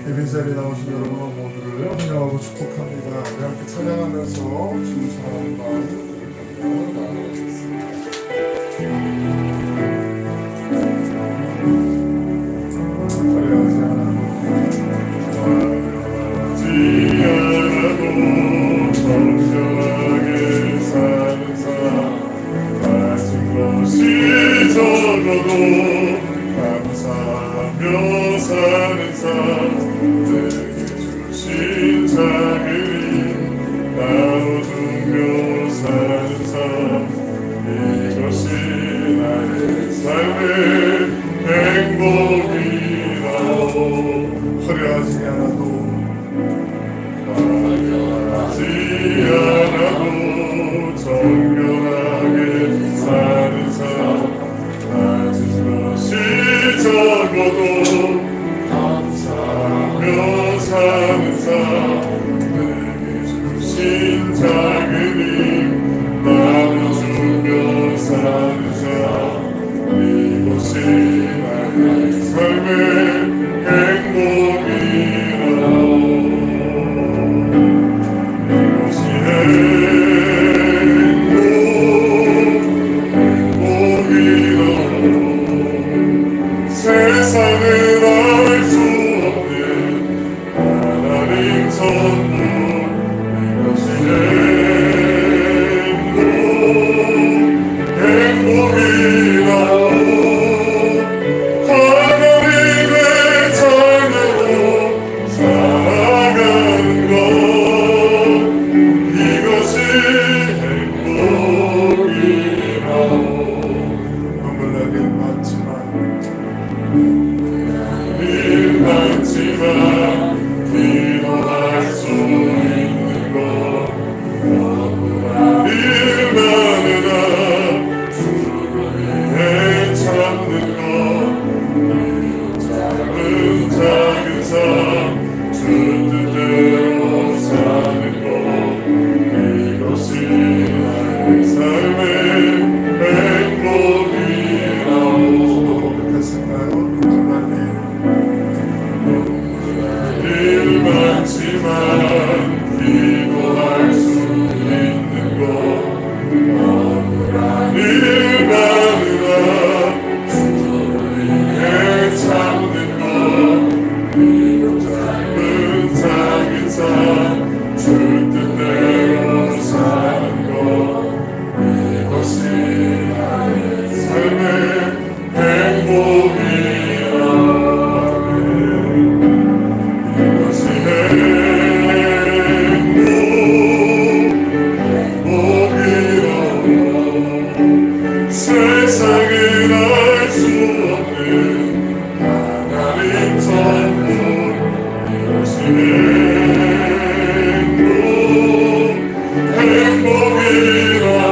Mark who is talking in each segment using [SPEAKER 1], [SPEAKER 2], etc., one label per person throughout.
[SPEAKER 1] 예배 자리에 나오신 여러분 모두를 환영하고 축복합니다. 우리 함께 찬양하면서 주님 사랑하는 마음 나누겠습니다. 화려하지 않아도 정결하게 사는 사람 가진 것이 적어도 감사하며 사는 사람 내게 주신 작은 힘 나눠주며 사는 사람 이것이 나의 삶의 행복이라오. 화려하지 않아도 정결하게 사는 사람 가진 것이 적어도 감사하며 사는 사람 내게 주신 작은 힘 나눠주며 사는 사람 이것이 나의 삶의 행복이라오. 세상은 알 수 없는 하나님 선물 이것이 행복이라오. 하나님의 자녀로 살아가는 것 이것이 행복이라오. 눈물 나긴 많지만 기도할 수 있는 것 너무나 일만이나 주를 위해 참는 것 작은 작은 삶 주 뜻대로 사는 것 이것이 나의 삶의 행복이라고. 고백하시나요? 많지만 기도할 수 있는 것 너무나 일만이나 주를 위해 참는 것 이런 짧은 작은 삶 주 뜻대로 사는 것 이것이 나의 삶의 행복이라. 세상은 알 수 없는 하나님 선물 이것이 행복이라오.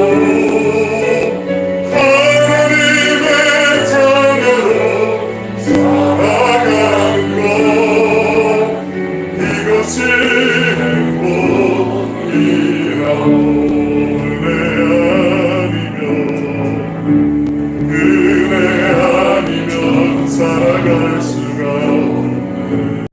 [SPEAKER 1] 하나님의 자녀로 살아가는 것 이것이 행복이라오. 살아갈 수가 없네.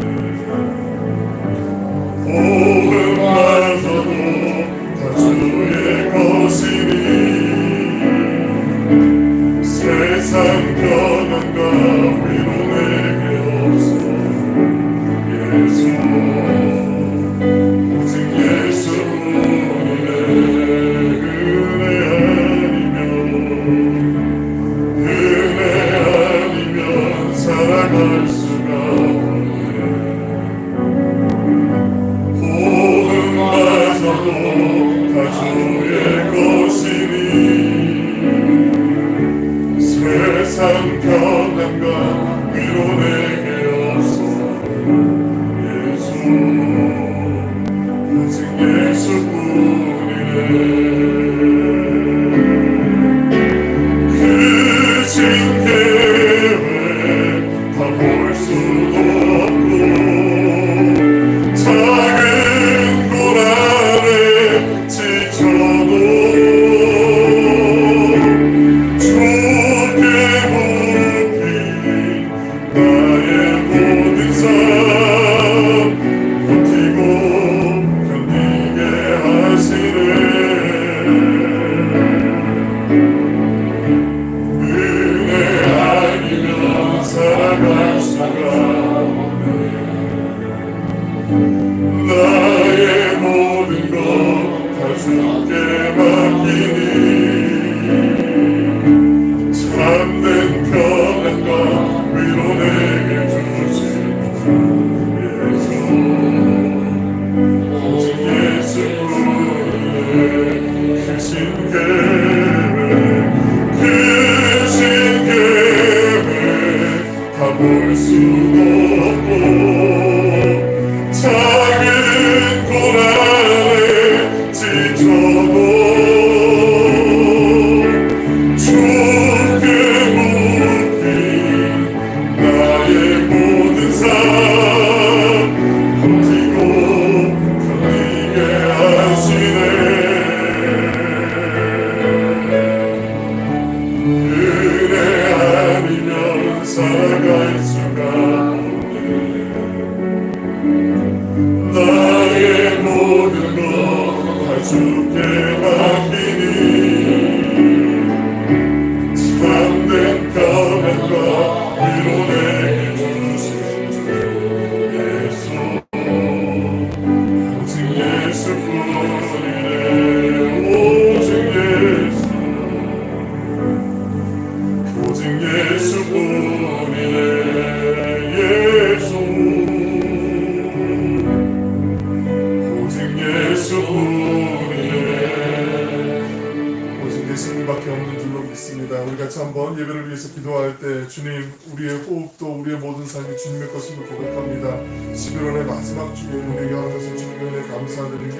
[SPEAKER 1] 같이 한번 예배를 위해서 기도할 때 주님, 우리의 호흡도 우리의 모든 삶이 주님의 것임을 고백합니다. 11월의 마지막 주에 우리에게 하셔서 주님의 은혜 감사드리며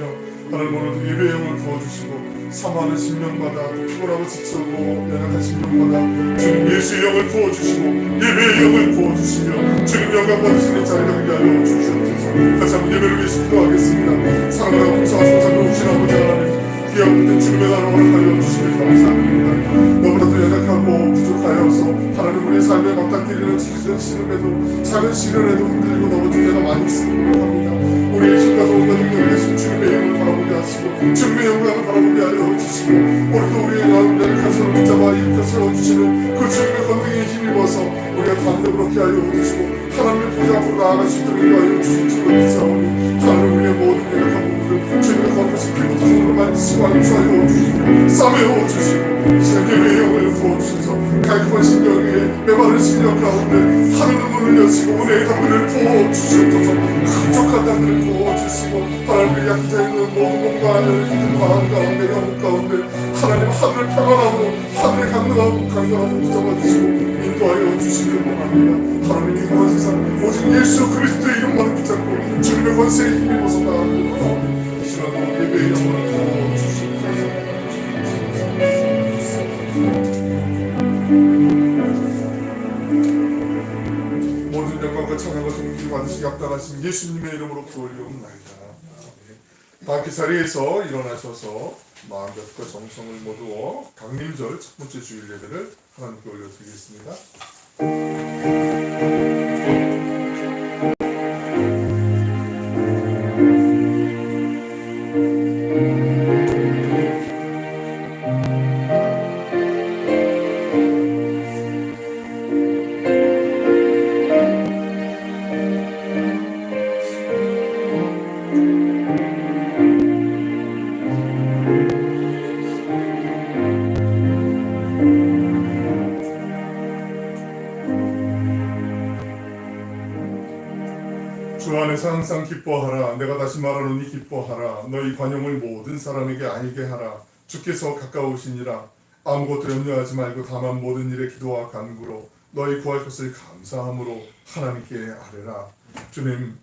[SPEAKER 1] 하나님 오늘도 예배의 영을 부어주시고 사모하는 심령마다 피곤하고 지쳐고 연약한 심령마다 주님 예수의 영을 부어주시고 예배의 영을 부어주시며 주님 영광 받으시는 자리가 되게 하여 주시옵소서. 다시 한번 예배를 위해서 기도하겠습니다. 사랑하고 공사하시는 자를 오신 아버지 하나님, 귀한 때 주님의 나라를 허락하여 주시길 감사드립니다. 너무나도 연약하고 부족하여서 하나님 우리의 삶에 맞닥뜨리는 작은 시련에도 흔들리고 넘어질 때가 많이 있습니다. 우리의 힘과 도움과 능력을 내신 주님의 영을 바라보게 하시고 주님의 영광을 바라보게 하여 주시고 오늘도 우리의 연약한 손을 붙잡아 일으켜 세워주시는 그 주님의 권능에 힘입어서 우리가 담대 그렇게 하여 주시고 하나님의 보좌 앞으로 나아갈 수 있도록 인도하여 주신 줄을 믿사오니 하나님 우리의 모든 연약한 부분을 주님의 거룩하신 피부터 손으로 만지시고 안수하여 주시고 싸매어 주시고 예배의 영을 부어주셔서 갈급한 심령 위에 메마른 심령 가운데 하늘의 문을 여시고 은혜의 담들을 부어주시옵소서. 흡족한 담들을 부어주시고 하나님의 약기자 있는 모든 몸과 기름 마음 가운데 영혼 가운데 하나님 하늘의 평안함으로 하늘의 강건함으로 붙잡아주시고 인도하여 주시길 원합니다. 하나님의 이러한 세상 오직 예수 그리스도의 이름만을 붙잡고 주님의 권세에 힘입어서 나아가고 나옵니다. 이 시간 예배의 영을 부어주시옵소서. 모든 영광과 찬양과 존귀를 받으시기 합당하신 예수님의 이름으로 올려옵나이다. 함께 자리에서 일어나셔서 마음과 뜻과 정성을 모두어 강림절 첫 번째 주일 예배를 하나님께 올려드리겠습니다. 주 안에서 항상 기뻐하라. 내가 다시 말하노니 기뻐하라. 너희 관용을 모든 사람에게 알게 하라. 주께서 가까우시니라. 아무것도 염려하지 말고 다만 모든 일에 기도와 간구로 너희 구할 것을 감사함으로 하나님께 아뢰라. 주님,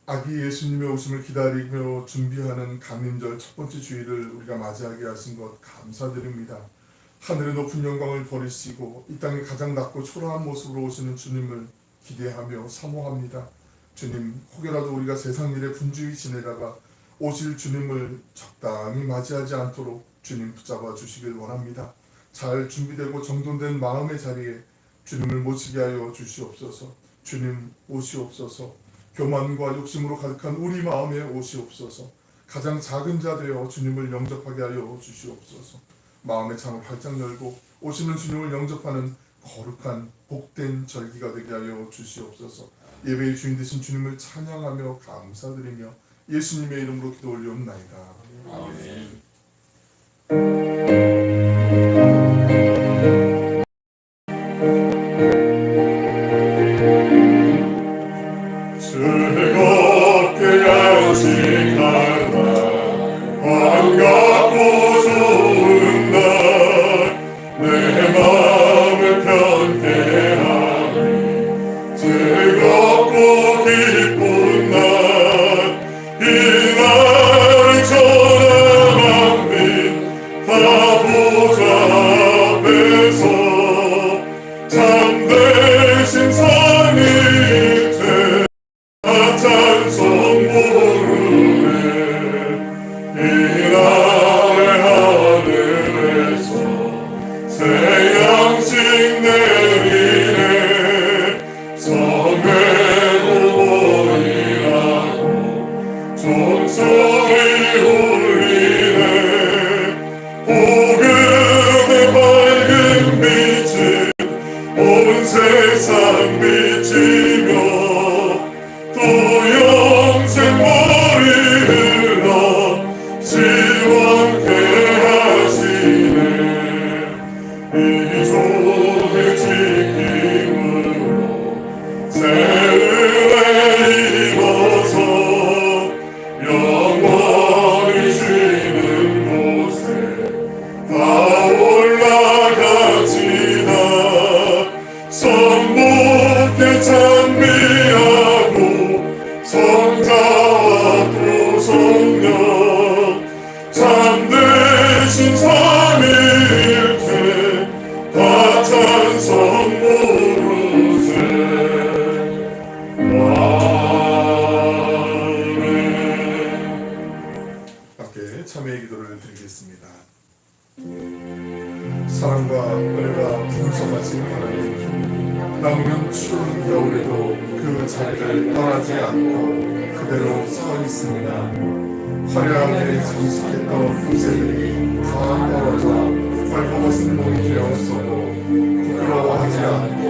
[SPEAKER 1] 아기 예수님의 오심을 기다리며 준비하는 강림절 첫 번째 주일을 우리가 맞이하게 하신 것 감사드립니다. 하늘의 높은 영광을 버리시고 이 땅에 가장 낮고 초라한 모습으로 오시는 주님을 기대하며 사모합니다. 주님, 혹여라도 우리가 세상 일에 분주히 지내다가 오실 주님을 적당히 맞이하지 않도록 주님 붙잡아 주시길 원합니다. 잘 준비되고 정돈된 마음의 자리에 주님을 모시게 하여 주시옵소서. 주님 오시옵소서. 교만과 욕심으로 가득한 우리 마음에 오시옵소서. 가장 작은 자 되어 주님을 영접하게 하여 주시옵소서. 마음의 창을 활짝 열고 오시는 주님을 영접하는 거룩한 복된 절기가 되게 하여 주시옵소서. 예배의 주인 되신 주님을 찬양하며 감사드리며 예수님의 이름으로 기도 올려옵나이다. 아멘.
[SPEAKER 2] 즐겁게 양식하라. 반갑고 좋은 날 내 마음을 편케 하리. 즐겁고 기쁜 날 이 날을 전하만 빛 다 보좌 앞에서 참되신 삶이 찬송 부르네. 이 날의 하늘에서 새 양식 내리네. 성회로 모여
[SPEAKER 1] 우리는 자리를 떠나지 않고 그대로 서 있습니다. 화려하게 장식했던 요새들이 다 떨어져 벌거벗은 몸이 되었어도 부끄러워하지 않고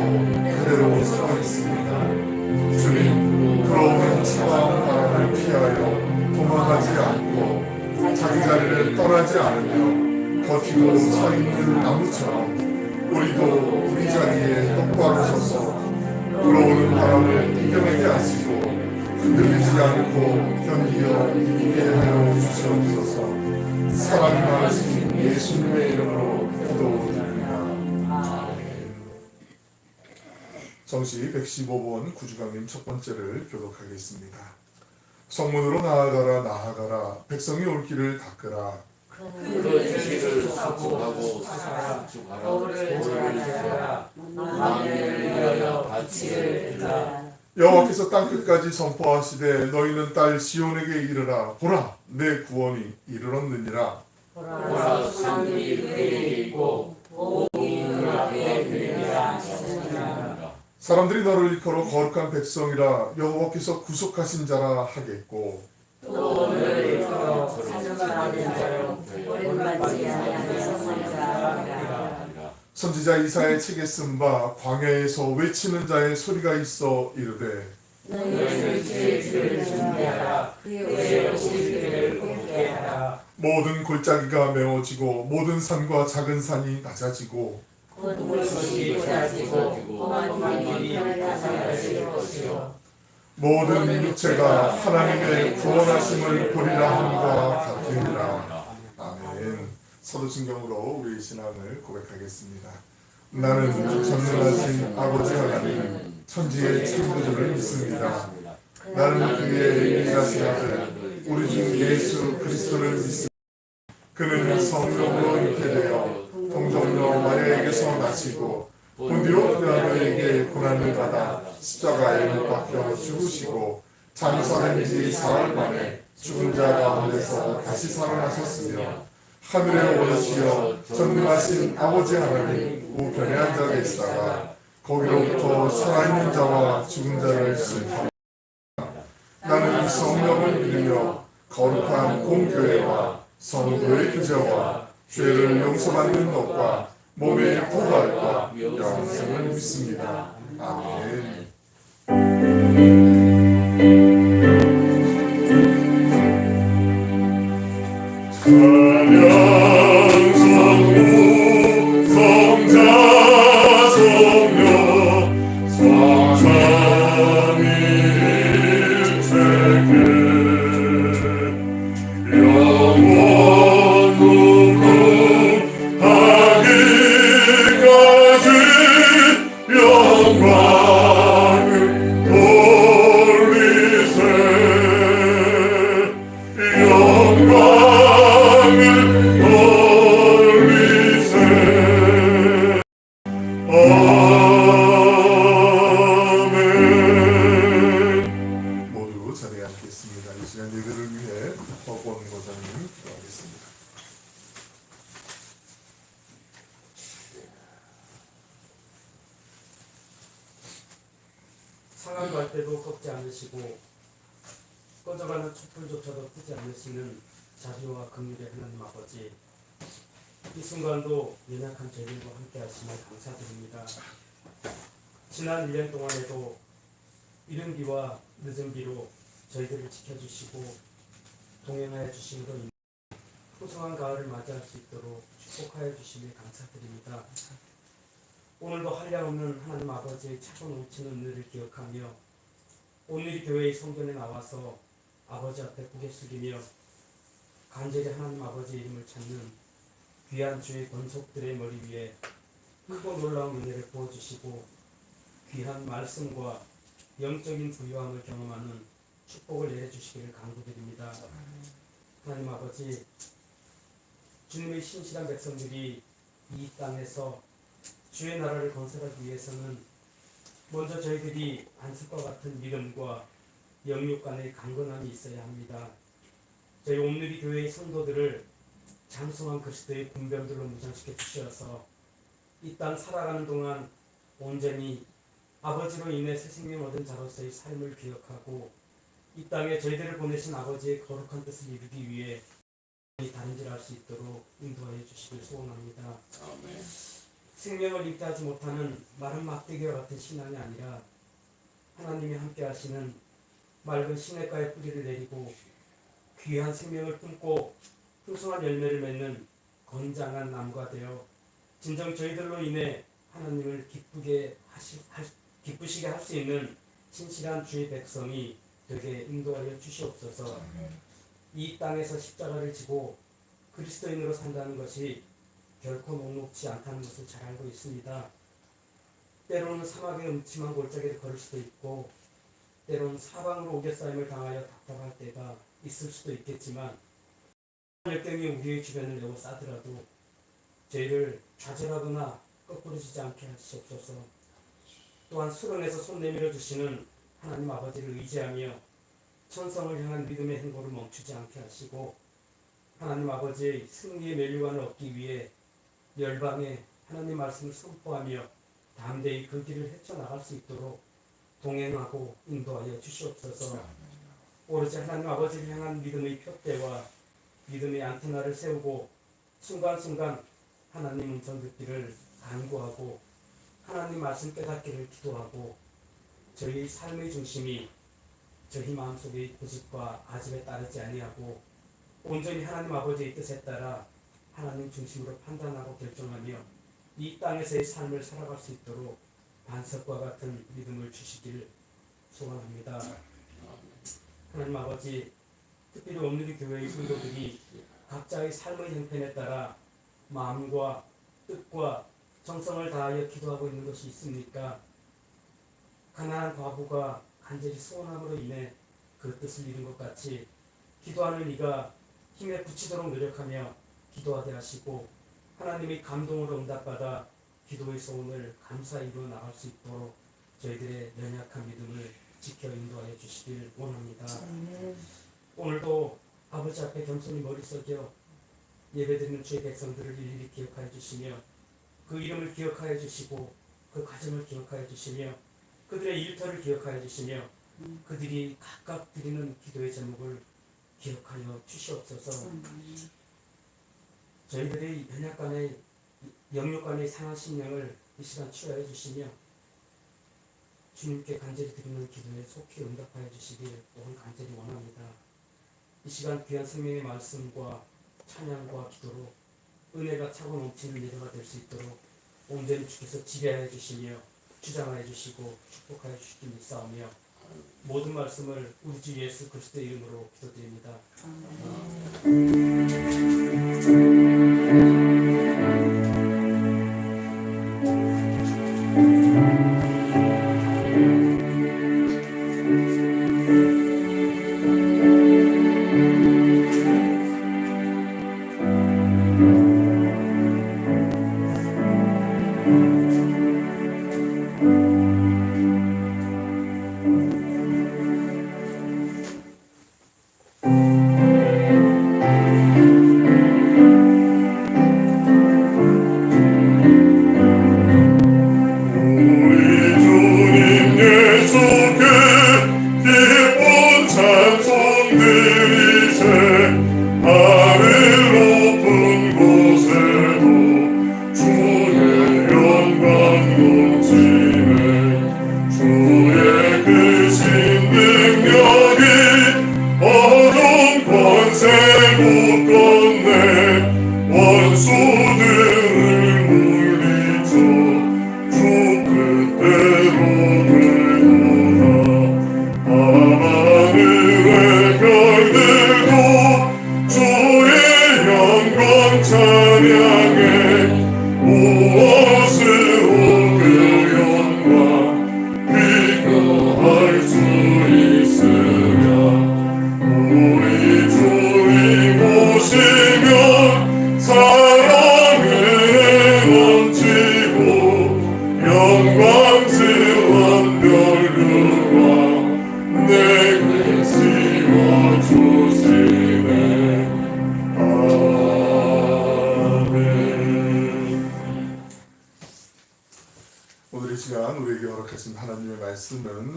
[SPEAKER 1] 그대로 서 있습니다. 주님, 불어오는 차가운 바람을 피하여 도망가지 않고 자기 자리를 떠나지 않으며 버티고 서 있는 나무처럼 우리도 우리 자리에 똑바로 서서 불어오는 바람을 이겨내게 하시고 흔들리지 않고 견디어 이기게 하여 주시옵소서. 사랑이 많으신 예수님의 이름으로 기도드립니다. 정시 115번 구주강림 첫 번째를 교독하겠습니다. 성문으로 나아가라 나아가라 백성이 올 길을 닦으라.
[SPEAKER 3] 그 죄를 삭제하고 사랑하라. 거울을 제하라. 만민을 위하여 바치를 들라.
[SPEAKER 1] 여호와께서 땅끝까지 선포하시되 너희는 딸 시온에게 이르라. 보라 내 구원이 이르렀느니라.
[SPEAKER 3] 보라 산들이 그에게 있고 옥이 그 앞에 들리라 하시느니라.
[SPEAKER 1] 사람들이 너를 일컬어 거룩한 백성이라 여호와께서 구속하신 자라 하겠고
[SPEAKER 3] 또 너를 일컬어 사정받은 자요 버림받지 아니하는 선자라 하리라.
[SPEAKER 1] 선지자 이사야의 책에 쓴 바 광야에서 외치는 자의 소리가 있어 이르되
[SPEAKER 3] 너희는 주의 길을 준비하라. 그의 오실 길을 굽게 하라.
[SPEAKER 1] 모든 골짜기가 메워지고 모든 산과 작은 산이 낮아지고
[SPEAKER 3] 곳곳이 쏟아지고 험한 길이 펼쳐질 것이요
[SPEAKER 1] 모든 육체가 하나님의 구원하심을 보리라 함과 같으리라. 아멘. 사도신경으로 우리의 신앙을 고백하겠습니다. 나는 전능하신 아버지 하나님 천지의 창조주를 믿습니다. 나는 그의 유일하신 아들 우리 주 예수 그리스도를 믿습니다. 그는 성령으로 잉태되어 동정녀 마리아에게서 나시고 본디오 빌라도에게 고난을 받아 십자가에 못 박혀 죽으시고 장사된 지 사흘 만에 죽은 자 가운데서 다시 살아나셨으며 하늘에 오르시어 전능하신 아버지 하나님 우편에 앉아 계시다가 거기로부터 살아있는 자와 죽은 자를 심판하리라. 나는 성령을 믿으며 거룩한 공교회와 성도의 교제와 죄를 용서받는 것과 몸의 부활과 영생을 믿습니다. 아멘.
[SPEAKER 2] 찬양성부 성자 성녀 성삼일체계 영원으로 하기까지 영광을 돌리세 영광을 돌리세 아멘.
[SPEAKER 1] 모두 자리에 앉겠습니다. 이 시간 예배를 위해 허권 고장님 기도하겠습니다.
[SPEAKER 4] 상한 갈 때도 꺾지 않으시고 꺼져가는 촛불조차도 끄지 않으시는 자비와 긍휼의 하나님 아버지, 이 순간도 연약한 저희들과 함께 하심을 감사드립니다. 지난 1년 동안에도 이른 비와 늦은 비로 저희들을 지켜주시고 동행하여 주심으로 인해 풍성한 가을을 맞이할 수 있도록 축복하여 주심에 감사드립니다. 오늘도 한량없는 하나님 아버지의 차고 넘치는 은혜를 기억하며 오늘 교회의 성전에 나와서 아버지 앞에 고개 숙이며 간절히 하나님 아버지의 이름을 찾는 귀한 주의 권속들의 머리 위에 크고 놀라운 은혜를 부어주시고 귀한 말씀과 영적인 부유함을 경험하는 축복을 내려주시기를 간구드립니다. 하나님 아버지, 주님의 신실한 백성들이 이 땅에서 주의 나라를 건설하기 위해서는 먼저 저희들이 안식과 같은 믿음과 영육 간의 강건함이 있어야 합니다. 저희 온누리 교회의 성도들을 장성한 그리스도의 군병들로 무장시켜 주셔서 이 땅 살아가는 동안 온전히 아버지로 인해 새 생명 얻은 자로서의 삶을 기억하고 이 땅에 저희들을 보내신 아버지의 거룩한 뜻을 이루기 위해 다른 질 알 수 있도록 인도하여 주시길 소원합니다. 생명을 잉태하지 못하는 마른 막대기와 같은 신앙이 아니라 하나님이 함께 하시는 맑은 시냇가에 뿌리를 내리고 귀한 생명을 품고 풍성한 열매를 맺는 건장한 나무가 되어 진정 저희들로 인해 하나님을 기쁘시게 할 수 있는 신실한 주의 백성이 되게 인도하여 주시옵소서. 이 땅에서 십자가를 지고 그리스도인으로 산다는 것이 결코 녹록지 않다는 것을 잘 알고 있습니다. 때로는 사막의 음침한 골짜기를 걸을 수도 있고 때로는 사방으로 오개싸임을 당하여 답답할 때가 있을 수도 있겠지만 역경이 우리의 주변을 에워싸더라도 저희를 좌절하거나 거꾸로지지 않게 하시옵소서. 또한 수렁에서 손 내밀어 주시는 하나님 아버지를 의지하며 천성을 향한 믿음의 행보를 멈추지 않게 하시고 하나님 아버지의 승리의 면류관을 얻기 위해 열방에 하나님 말씀을 선포하며 담대히 그 길을 헤쳐나갈 수 있도록 동행하고 인도하여 주시옵소서. 오로지 하나님 아버지를 향한 믿음의 표대와 믿음의 안테나를 세우고 순간순간 하나님 음성 듣기를 간구하고 하나님 말씀 깨닫기를 기도하고 저희 삶의 중심이 저희 마음속의 고집과 아집에 따르지 아니하고 온전히 하나님 아버지의 뜻에 따라 하나님 중심으로 판단하고 결정하며 이 땅에서의 삶을 살아갈 수 있도록 반석과 같은 믿음을 주시길 소원합니다. 하나님 아버지, 특별히 오늘의 교회의 성도들이 각자의 삶의 형편에 따라 마음과 뜻과 정성을 다하여 기도하고 있는 것이 있습니까? 가난한 과부가 간절히 소원함으로 인해 그 뜻을 이룬 것 같이 기도하는 이가 힘에 부치도록 노력하며 기도하게 하시고 하나님의 감동으로 응답받아 기도의 소원을 감사히 이루어 나갈 수 있도록 저희들의 연약한 믿음을 지켜 인도하여 주시길 원합니다. 오늘도 아버지 앞에 겸손히 머리 숙여 예배드리는 주의 백성들을 일일이 기억하여 주시며 그 이름을 기억하여 주시고 그 가정을 기억하여 주시며 그들의 일터를 기억하여 주시며 그들이 각각 드리는 기도의 제목을 기억하여 주시옵소서. 저희들의 연약간의 영육간의 상한 심령을 이 시간 치유하여 주시며 주님께 간절히 드리는 기도에 속히 응답하여 주시길 또한 간절히 원합니다. 이 시간 귀한 생명의 말씀과 찬양과 기도로 은혜가 차고 넘치는 예배가 될 수 있도록 온전히 주께서 지배하여 주시며 주장하여 주시고 축복하여 주시길 믿사오며 모든 말씀을 우리 주 예수 그리스도의 이름으로 기도드립니다.
[SPEAKER 2] 우리 주님 예수께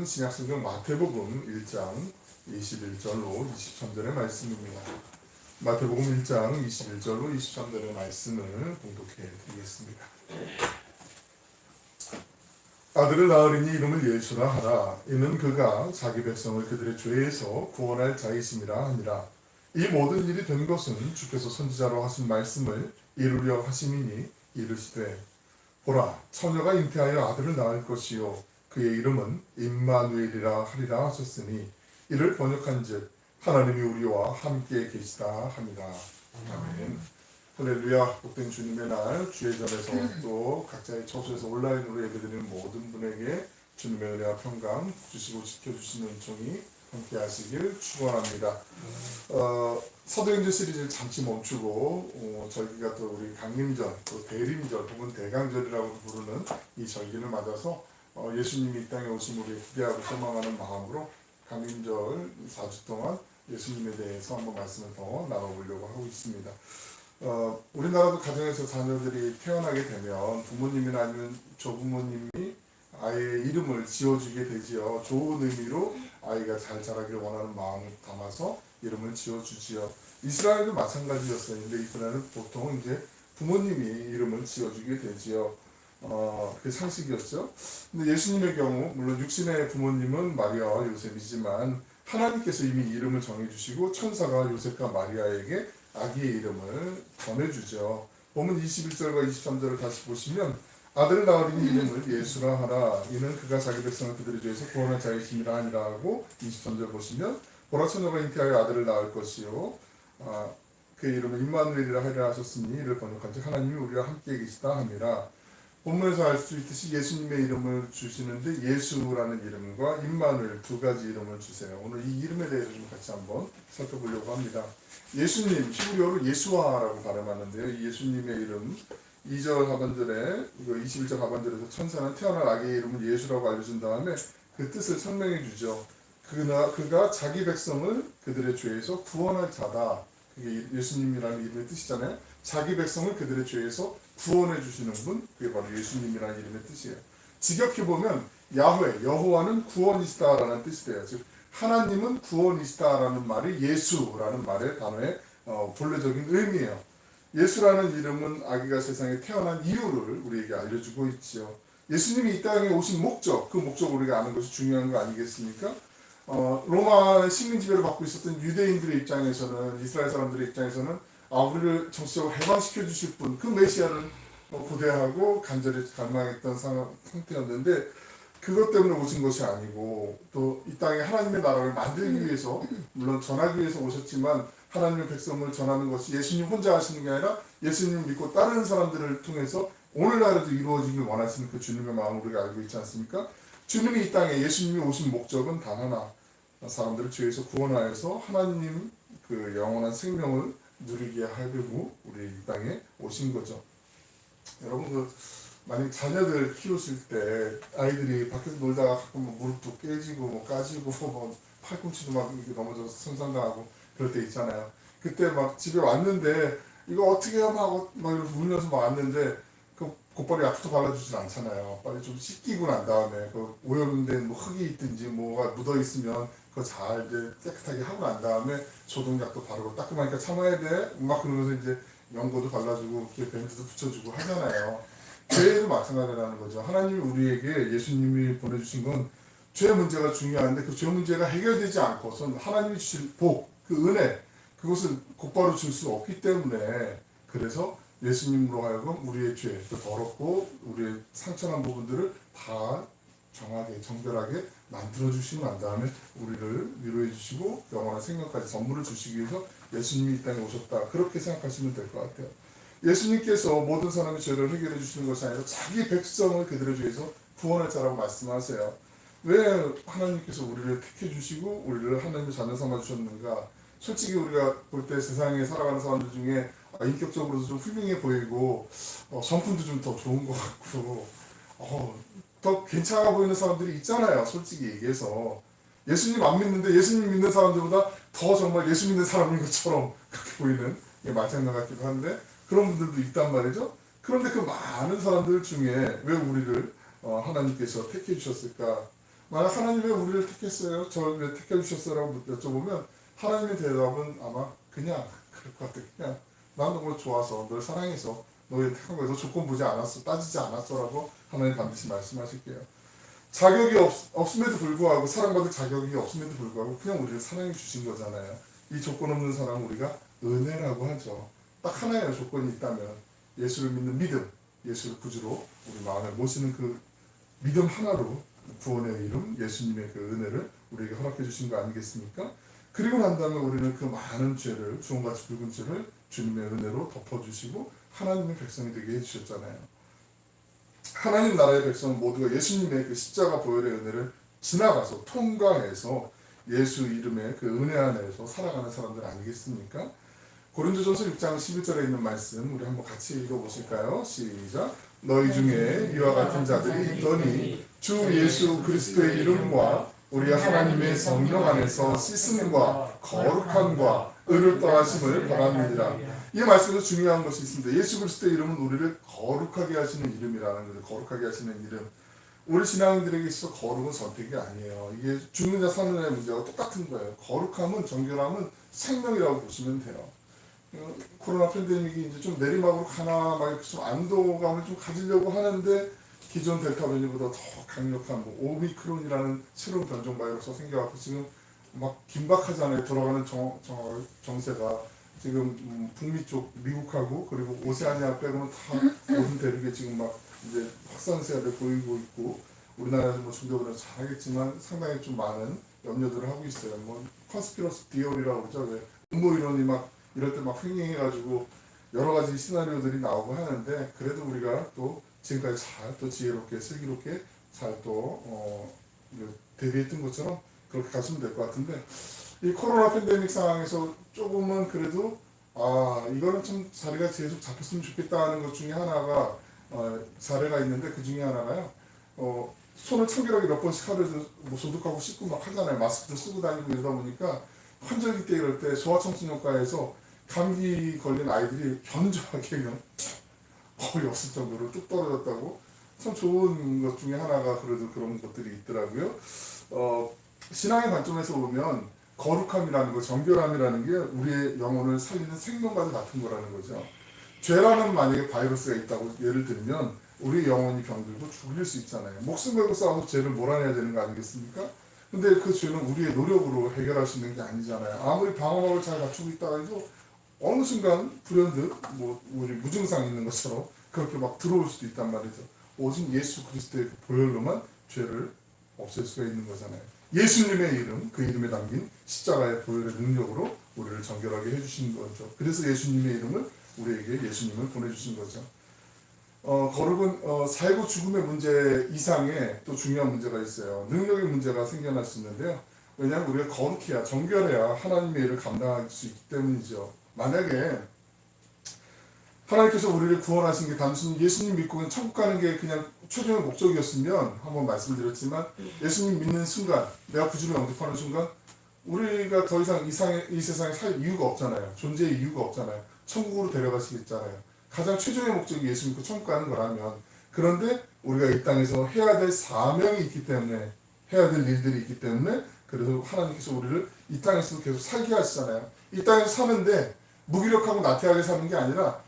[SPEAKER 1] 신약성경 마태복음 1장 21절로 23절의 말씀입니다. 마태복음 1장 21절로 23절의 말씀을 봉독해 드리겠습니다. 아들을 낳으리니 이름을 예수라 하라. 이는 그가 자기 백성을 그들의 죄에서 구원할 자이심이라 하니라. 이 모든 일이 된 것은 주께서 선지자로 하신 말씀을 이루려 하심이니 이르시되 보라 처녀가 잉태하여 아들을 낳을 것이요 그의 이름은 임마누엘이라 하리라 하셨으니 이를 번역한즉 하나님이 우리와 함께 계시다 합니다. 아멘. 할렐루야. 복된 주님의 날 주의 전에서 또 각자의 처소에서 온라인으로 예배드리는 모든 분에게 주님의 은혜와 평강 주시고 지켜주시는 은총이 함께 하시길 축원합니다. 사도행전 시리즈를 잠시 멈추고 절기가 또 우리 강림절 또 대림절 혹은 대강절이라고 부르는 이 절기를 맞아서 예수님이 이 땅에 오신 우리 기대하고 소망하는 마음으로 강림절 4주 동안 예수님에 대해서 한번 말씀을 더 나눠보려고 하고 있습니다. 우리나라도 가정에서 자녀들이 태어나게 되면 부모님이나 아니면 조부모님이 아이의 이름을 지어주게 되지요. 좋은 의미로 아이가 잘 자라기를 원하는 마음을 담아서 이름을 지어주지요. 이스라엘도 마찬가지였어요. 근데 이스라엘은 보통 이제 부모님이 이름을 지어주게 되지요. 그게 상식이었죠. 근데 예수님의 경우 물론 육신의 부모님은 마리아와 요셉이지만 하나님께서 이미 이름을 정해주시고 천사가 요셉과 마리아에게 아기의 이름을 전해주죠. 보면 21절과 23절을 다시 보시면 아들을 낳으리니 이름을 예수라 하라. 이는 그가 자기 백성을 그들의 죄에서 구원할 자이심이라 하니라 하고 23절 보시면 보라 처녀가 잉태하여 아들을 낳을 것이요 그의 이름은 임마누엘이라 하리라 하셨으니 이를 번역한즉 하나님이 우리와 함께 계시다 함이라. 본문에서 알 수 있듯이 예수님의 이름을 주시는데 예수라는 이름과 임마누엘 두 가지 이름을 주세요. 오늘 이 이름에 대해서 좀 같이 한번 살펴보려고 합니다. 예수님, 히브리어로 예수아라고 발음하는데요. 이 예수님의 이름 2절 하반절에 21절 하반절에서 천사는 태어날 아기의 이름을 예수라고 알려준 다음에 그 뜻을 설명해 주죠. 그가 자기 백성을 그들의 죄에서 구원할 자다. 그게 예수님이라는 이름의 뜻이잖아요. 자기 백성을 그들의 죄에서 구원해 주시는 분, 그게 바로 예수님이라는 이름의 뜻이에요. 직역해 보면 야훼, 여호와는 구원이시다라는 뜻이 돼요. 즉 하나님은 구원이시다라는 말이 예수라는 말의 단어의 본래적인 의미예요. 예수라는 이름은 아기가 세상에 태어난 이유를 우리에게 알려주고 있지요. 예수님이 이 땅에 오신 목적, 그 목적을 우리가 아는 것이 중요한 거 아니겠습니까? 로마 식민 지배를 받고 있었던 유대인들의 입장에서는, 이스라엘 사람들의 입장에서는 우리를 정치적으로 해방시켜 주실 분, 그 메시아를 고대하고 간절히 갈망했던 상태였는데 그것 때문에 오신 것이 아니고 또 이 땅에 하나님의 나라를 만들기 위해서 물론 전하기 위해서 오셨지만 하나님의 백성을 전하는 것이 예수님 혼자 하시는 게 아니라 예수님을 믿고 따르는 사람들을 통해서 오늘날에도 이루어지길 원하시는 그 주님의 마음을 우리가 알고 있지 않습니까? 주님이 이 땅에 예수님이 오신 목적은 단 하나, 사람들을 죄에서 구원하여서 하나님 그 영원한 생명을 누리게 하려고 우리 이 땅에 오신 거죠. 여러분 만약 자녀들 키우실 때 아이들이 밖에서 놀다가 가끔 무릎도 깨지고 까지고 팔꿈치도 막 이렇게 넘어져서 손상당하고 그럴 때 있잖아요. 그때 막 집에 왔는데 이거 어떻게 해야 막 울면서 왔는데 그 곧바로 약도 발라주진 않잖아요. 빨리 좀 씻기고 난 다음에 그 오염된 흙이 있든지 뭐가 묻어 있으면 그거 잘 이제 깨끗하게 하고 난 다음에 소독약도 바르고 따끔하니까 참아야 돼. 막 그러면서 이제 연고도 발라주고 이렇게 밴드도 붙여주고 하잖아요. 죄도 마찬가지라는 거죠. 하나님이 우리에게 예수님이 보내주신 건 죄 문제가 중요한데 그 죄 문제가 해결되지 않고선 하나님이 주실 복, 그 은혜, 그것을 곧바로 줄 수 없기 때문에 그래서 예수님으로 하여금 우리의 죄, 그 더럽고 우리의 상처난 부분들을 다 정하게, 정결하게 만들어주시고 난 다음에 우리를 위로해 주시고 영원한 생명까지 선물을 주시기 위해서 예수님이 이 땅에 오셨다. 그렇게 생각하시면 될 것 같아요. 예수님께서 모든 사람의 죄를 해결해 주시는 것이 아니라 자기 백성을 그들의 죄에서 구원할 자라고 말씀하세요. 왜 하나님께서 우리를 택해 주시고 우리를 하나님의 자녀 삼아 주셨는가? 솔직히 우리가 볼 때 세상에 살아가는 사람들 중에 인격적으로도 좀 훌륭해 보이고 성품도 좀 더 좋은 것 같고 더 괜찮아 보이는 사람들이 있잖아요. 솔직히 얘기해서 예수님 안 믿는데 예수님 믿는 사람들보다 더 정말 예수 믿는 사람인 것처럼 그렇게 보이는 게 마찬가지 같기도 한데 그런 분들도 있단 말이죠. 그런데 그 많은 사람들 중에 왜 우리를 하나님께서 택해 주셨을까? 만약 하나님 왜 우리를 택했어요? 저 왜 택해주셨어요? 라고 여쭤보면 하나님의 대답은 아마 그냥 그럴 것 같아. 그냥 난 너무 좋아서 널 사랑해서 너를 택한 거에서 조건 보지 않았어, 따지지 않았어 라고 하나님 반드시 말씀하실게요. 자격이 없음에도 불구하고, 사랑받을 자격이 없음에도 불구하고 그냥 우리를 사랑해 주신 거잖아요. 이 조건 없는 사랑 우리가 은혜라고 하죠. 딱 하나의 조건이 있다면 예수를 믿는 믿음, 예수를 구주로 우리 마음에 모시는 그 믿음 하나로 구원의 이름, 예수님의 그 은혜를 우리에게 허락해 주신 거 아니겠습니까? 그리고 난 다음에 우리는 그 많은 죄를, 주홍같이 붉은 죄를 주님의 은혜로 덮어주시고 하나님의 백성이 되게 해주셨잖아요. 하나님 나라의 백성은 모두가 예수님의 그 십자가 보혈의 은혜를 지나가서 통과해서 예수 이름의 그 은혜 안에서 살아가는 사람들 아니겠습니까? 고린도전서 6장 11절에 있는 말씀 우리 한번 같이 읽어보실까요? 시작. 너희 중에 이와 같은 자들이 있더니 주 예수 그리스도의 이름과 우리 하나님의 성령 안에서 씻음과 거룩함과 의를 떠나심을 바랍니다. 이 말씀에서 중요한 것이 있습니다. 예수 그리스도의 이름은 우리를 거룩하게 하시는 이름이라는 거죠. 거룩하게 하시는 이름. 우리 신앙인들에게 있어서 거룩은 선택이 아니에요. 이게 죽는 자 사는 자의 문제와 똑같은 거예요. 거룩함은, 정결함은 생명이라고 보시면 돼요. 코로나 팬데믹이 이제 좀 내리막으로 가나 막 좀 안도감을 좀 가지려고 하는데 기존 델타 변이보다 더 강력한 오미크론이라는 새로운 변종 바이러스가 생겨갖고 지금 막 긴박하잖아요. 돌아가는 정세가 지금 북미 쪽 미국하고 그리고 오세아니아 빼고는 다 모든 대륙에 지금 막 이제 확산세를 보이고 있고, 우리나라에서 뭐 중대보다 잘하겠지만 상당히 좀 많은 염려들을 하고 있어요. 뭐 컨스피러시 디어리라고 그러죠. 왜 음모 이론이 막 이럴 때 막 횡행해가지고 여러 가지 시나리오들이 나오고 하는데, 그래도 우리가 또 지금까지 잘 또 지혜롭게 슬기롭게 잘 또 대비했던 것처럼 그렇게 가시면 될 것 같은데, 이 코로나 팬데믹 상황에서 조금은 그래도 이거는 좀 자리가 계속 잡혔으면 좋겠다는 것 중에 하나가 사례가 있는데, 그 중에 하나가요. 손을 청결하게 몇 번씩 하루에도 뭐 소독하고 씻고 막 하잖아요. 마스크도 쓰고 다니고 이러다 보니까 환절기 때 이럴 때 소아청소년과에서 감기 걸린 아이들이 현저하게 그냥 거의 없을 정도로 뚝 떨어졌다고. 참 좋은 것 중에 하나가 그래도 그런 것들이 있더라고요. 신앙의 관점에서 보면 거룩함이라는 거, 정결함이라는 게 우리의 영혼을 살리는 생명과도 같은 거라는 거죠. 죄라는 만약에 바이러스가 있다고 예를 들면 우리 영혼이 병들고 죽을 수 있잖아요. 목숨 걸고 싸워서 죄를 몰아내야 되는 거 아니겠습니까? 근데 그 죄는 우리의 노력으로 해결할 수 있는 게 아니잖아요. 아무리 방어막을 잘 갖추고 있다 해도 어느 순간 불현듯 우리 무증상 있는 것처럼 그렇게 막 들어올 수도 있단 말이죠. 오직 예수 그리스도의 보혈로만 죄를 없앨 수가 있는 거잖아요. 예수님의 이름, 그 이름에 담긴 십자가의 보혈의 능력으로 우리를 정결하게 해주신 거죠. 그래서 예수님의 이름을 우리에게 예수님을 보내주신 거죠. 거룩은 살고 죽음의 문제 이상의 또 중요한 문제가 있어요. 능력의 문제가 생겨날 수 있는데요. 왜냐하면 우리가 거룩해야, 정결해야 하나님의 일을 감당할 수 있기 때문이죠. 만약에 하나님께서 우리를 구원하신 게 단순히 예수님 믿고 그냥 천국 가는 게 그냥 최종의 목적이었으면, 한번 말씀드렸지만 예수님 믿는 순간, 내가 구주를 영접하는 순간 우리가 더 이상 이 세상에 살 이유가 없잖아요. 존재의 이유가 없잖아요. 천국으로 데려가시겠잖아요. 가장 최종의 목적이 예수 믿고 천국 가는 거라면. 그런데 우리가 이 땅에서 해야 될 사명이 있기 때문에, 해야 될 일들이 있기 때문에, 그래서 하나님께서 우리를 이 땅에서도 계속 살게 하시잖아요. 이 땅에서 사는데 무기력하고 나태하게 사는 게 아니라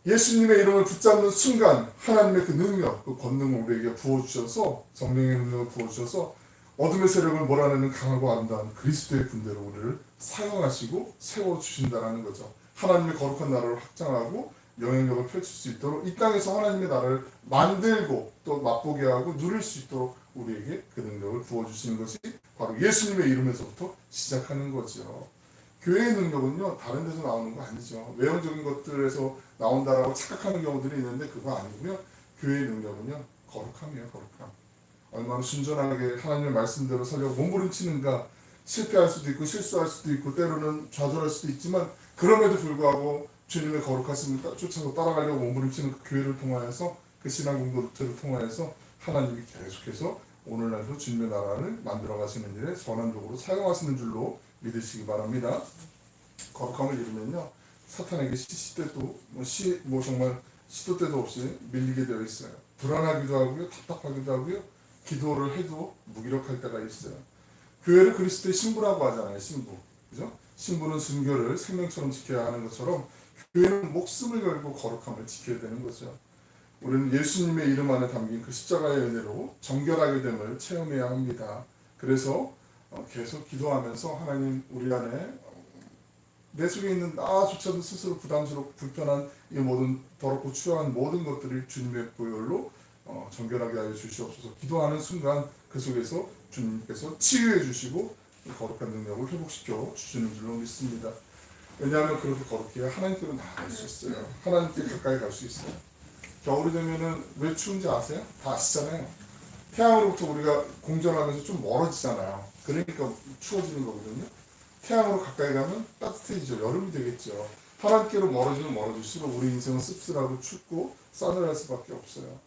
[SPEAKER 1] 예수님의 이름을 붙잡는 순간 하나님의 그 능력, 그 권능을 우리에게 부어주셔서, 성령의 능력을 부어주셔서 어둠의 세력을 몰아내는 강하고 아름다운 그리스도의 군대로 우리를 사용하시고 세워주신다는 거죠. 하나님의 거룩한 나라를 확장하고 영향력을 펼칠 수 있도록, 이 땅에서 하나님의 나라를 만들고 또 맛보게 하고 누릴 수 있도록 우리에게 그 능력을 부어주시는 것이 바로 예수님의 이름에서부터 시작하는 거죠. 교회의 능력은요, 다른 데서 나오는 거 아니죠. 외형적인 것들에서 나온다라고 착각하는 경우들이 있는데 그거 아니고요. 교회의 능력은요, 거룩함이에요. 거룩함. 얼마나 순전하게 하나님의 말씀대로 살려고 몸부림치는가. 실패할 수도 있고 실수할 수도 있고 때로는 좌절할 수도 있지만, 그럼에도 불구하고 주님의 거룩하심을 쫓아서 따라가려고 몸부림치는 그 교회를 통하여서, 그 신앙 공동체를 통하여서 하나님이 계속해서 오늘날도 주님의 나라를 만들어 가시는 일에 전환적으로 사용하시는 줄로 믿으시기 바랍니다. 거룩함을 잃으면요, 사탄에게 시시때도 정말 시도 때도 없이 밀리게 되어 있어요. 불안하기도 하고요, 답답하기도 하고요, 기도를 해도 무기력할 때가 있어요. 교회를 그리스도의 신부라고 하잖아요. 신부. 그죠? 신부는 순교를 생명처럼 지켜야 하는 것처럼 교회는 목숨을 걸고 거룩함을 지켜야 되는 거죠. 우리는 예수님의 이름 안에 담긴 그 십자가의 은혜로 정결하게 됨을 체험해야 합니다. 그래서 계속 기도하면서 하나님 우리 안에 내 속에 있는 나조차도 스스로 부담스럽고 불편한 이 모든 더럽고 추한 모든 것들을 주님의 보혈로 정결하게 하여 주시옵소서. 기도하는 순간 그 속에서 주님께서 치유해 주시고 거룩한 능력을 회복시켜 주시는 줄로 믿습니다. 왜냐하면 그렇게 거룩해야 하나님께로 나아갈 수 있어요. 하나님께 가까이 갈 수 있어요. 겨울이 되면은 왜 추운지 아세요? 다 아시잖아요. 태양으로부터 우리가 공전하면서 좀 멀어지잖아요. 그러니까 추워지는 거거든요. 태양으로 가까이 가면 따뜻해지죠. 여름이 되겠죠. 하나님께로 멀어지면 멀어질수록 우리 인생은 씁쓸하고 춥고 싸늘할 수밖에 없어요.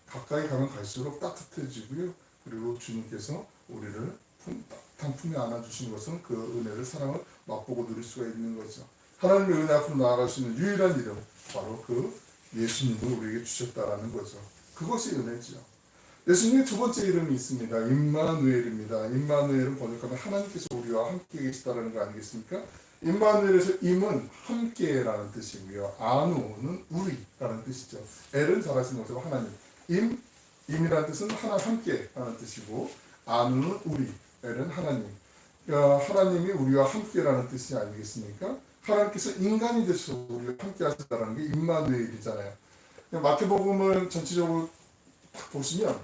[SPEAKER 1] 가까이 가면 갈수록 따뜻해지고요. 그리고 주님께서 우리를 따뜻한 품에 안아주신 것은 그 은혜를 사랑을 맛보고 누릴 수가 있는 거죠. 하나님의 은혜 앞으로 나아갈 수 있는 유일한 이름 바로 그 예수님을 우리에게 주셨다라는 거죠. 그것이 은혜죠. 예수님의 두 번째 이름이 있습니다. 임마누엘입니다. 임마누엘은 번역하면 하나님께서 우리와 함께 계시다라는 거 아니겠습니까? 임마누엘에서 임은 함께라는 뜻이고요. 아누는 우리라는 뜻이죠. 엘은 잘 아시는 것처럼 하나님. 임이라는 뜻은 하나 함께라는 뜻이고 아누는 우리, 엘은 하나님. 그러니까 하나님이 우리와 함께라는 뜻이 아니겠습니까? 하나님께서 인간이 되셔서 우리와 함께 하셨다는 게 임마누엘이잖아요. 마태복음을 전체적으로 딱 보시면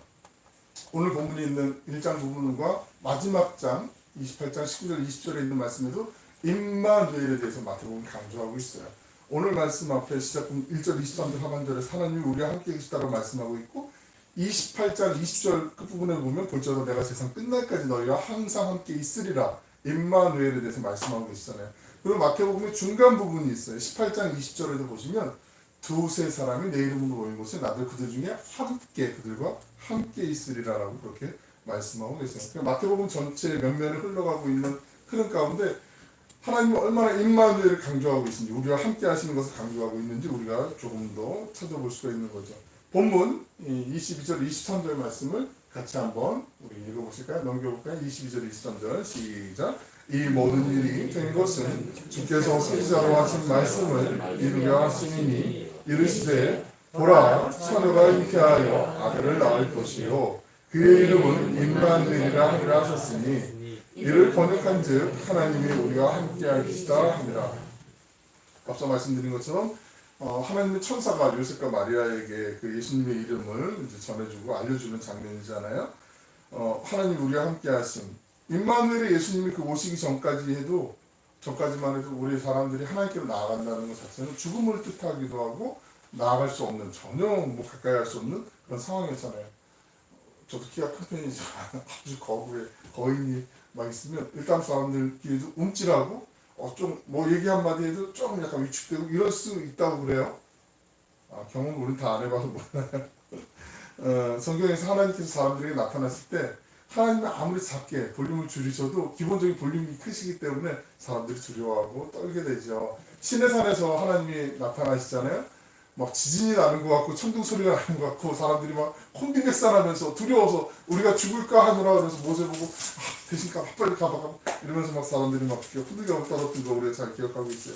[SPEAKER 1] 오늘 본문에 있는 1장 부분과 마지막 장 28장 19절 20절에 있는 말씀에도 임마누엘에 대해서 마태복음이 강조하고 있어요. 오늘 말씀 앞에 시작분 1절 23절 하반절에 하나님이 우리와 함께 계시다고 말씀하고 있고 28장 20절 끝부분에 보면 볼지어다 내가 세상 끝날까지 너희와 항상 함께 있으리라 임마누엘에 대해서 말씀하고 계시잖아요. 그리고 마태복음의 중간 부분이 있어요. 18장 20절에도 보시면 두세 사람이 내 이름으로 모인 곳에 나도 그들 중에 함께 그들과 함께 있으리라라고 그렇게 말씀하고 계세요. 그러니까 마태복음 전체 면면을 흘러가고 있는 흐름 가운데 하나님이 얼마나 임마누엘을 강조하고 계신지 우리와 함께 하시는 것을 강조하고 있는지 우리가 조금 더 찾아볼 수가 있는 거죠. 본문 22절 23절 말씀을 같이 한번 우리 읽어보실까요? 넘겨볼까요? 22절 23절 시작. 이 모든 일이 된 것은 주께서 선지자로 하신 말씀을 이루려 하심이니 이르시되 보라 처녀가 잉태하여 아들을 낳을 것이요 그의 이름은 임마누엘이라 하리라 하셨으니 이를 번역한즉 하나님이 우리와 함께할 것이다 하니라. 앞서 말씀드린 것처럼 하나님의 천사가 요셉과 마리아에게 그 예수님의 이름을 이제 전해주고 알려주는 장면이잖아요. 하나님 우리와 함께하신 임마누엘의 예수님이 그 오시기 전까지만 해도 우리 사람들이 하나님께로 나아간다는 것 자체는 죽음을 뜻하기도 하고 나아갈 수 없는 전혀 가까이 할 수 없는 그런 상황이었잖아요. 저도 키가 큰 편이지만 아주 거인이 막 있으면 일단 사람들끼리도 움찔하고 좀 얘기 한마디 해도 조금 약간 위축되고 이럴 수 있다고 그래요. 경험을 우린 다 안 해봐서 몰라요. 성경에서 하나님께서 사람들에게 나타났을 때 하나님이 아무리 작게 볼륨을 줄이셔도 기본적인 볼륨이 크시기 때문에 사람들이 두려워하고 떨게 되죠. 신의 산에서 하나님이 나타나시잖아요. 막 지진이 나는 것 같고 천둥 소리가 나는 것 같고 사람들이 막 혼비백산하면서 두려워서 우리가 죽을까 하느라 그래서 모세 보고 대신 빨리 가봐 이러면서 막 사람들이 막 후들겨 떨었던 거 우리가 잘 기억하고 있어요.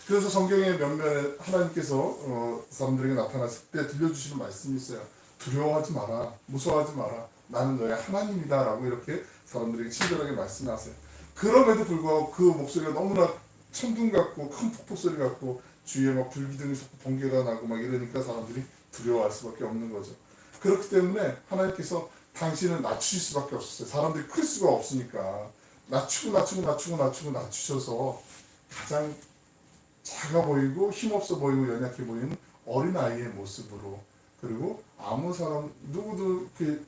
[SPEAKER 1] 그래서 성경의 면면에 하나님께서 사람들에게 나타났을 때 들려주시는 말씀이 있어요. 두려워하지 마라, 무서워하지 마라, 나는 너의 하나님이다 라고 이렇게 사람들에게 친절하게 말씀하세요. 그럼에도 불구하고 그 목소리가 너무나 천둥 같고 큰 폭포 소리 같고 주위에 막 불기둥이 솟고 번개가 나고 막 이러니까 사람들이 두려워할 수밖에 없는 거죠. 그렇기 때문에 하나님께서 당신을 낮추실 수밖에 없었어요. 사람들이 클 수가 없으니까 낮추셔서 가장 작아 보이고 힘없어 보이고 연약해 보이는 어린아이의 모습으로 그리고 아무 사람 누구도 이렇게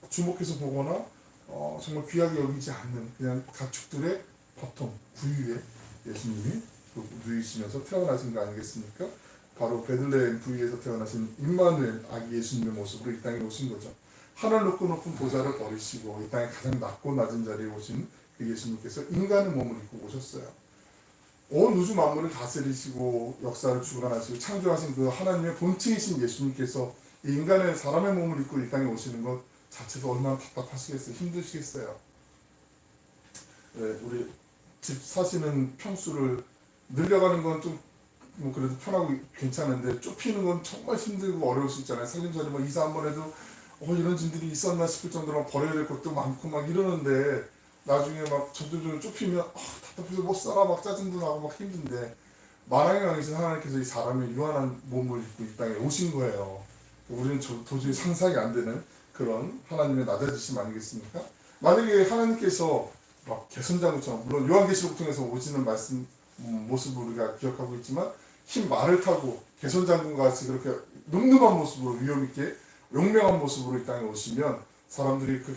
[SPEAKER 1] 주목해서 보거나 정말 귀하게 여기지 않는 그냥 가축들의 보통 부위에 예수님이 누이시면서 태어나신 거 아니겠습니까? 바로 베들레헴 부위에서 태어나신 임마누엘 아기 예수님의 모습으로 이 땅에 오신 거죠. 하늘 높고 높은 보좌를 버리시고 이 땅에 가장 낮고 낮은 자리에 오신 그 예수님께서 인간의 몸을 입고 오셨어요. 온 우주 만물을 다스리시고 역사를 주관하시고 창조하신 그 하나님의 본체이신 예수님께서 이 인간의 사람의 몸을 입고 이 땅에 오시는 것 자체도 얼마나 답답하시겠어요. 힘드시겠어요. 네, 우리 집 사시는 평수를 늘려가는 건 좀 뭐 그래도 편하고 괜찮은데 좁히는 건 정말 힘들고 어려울 수 있잖아요. 살림살이 뭐 이사 한 번 해도 이런 짐들이 있었나 싶을 정도로 버려야 될 것도 많고 막 이러는데 나중에 막 점점 좁히면 답답해서 못 살아 막 짜증도 나고 막 힘든데 만왕의 왕이신 하나님께서 이 사람의 유한한 몸을 입고 이 땅에 오신 거예요. 우리는 도저히 상상이 안 되는 그런 하나님의 낮아지심 아니겠습니까? 만약에 하나님께서 막 개선장구처럼 물론 요한계시록 통해서 오시는 말씀 모습을 우리가 기억하고 있지만 흰 말을 타고 개선장군과 같이 그렇게 늠름한 모습으로 위엄있게 용맹한 모습으로 이 땅에 오시면 사람들이 그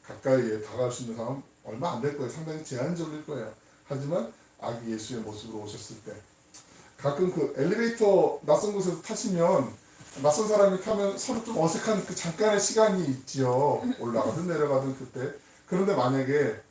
[SPEAKER 1] 가까이에 다가갈 수 있는 사람 얼마 안 될 거예요. 상당히 제한적일 거예요. 하지만 아기 예수의 모습으로 오셨을 때 가끔 그 엘리베이터 낯선 곳에서 타시면 낯선 사람이 타면 서로 좀 어색한 그 잠깐의 시간이 있지요. 올라가든 내려가든 그때. 그런데 만약에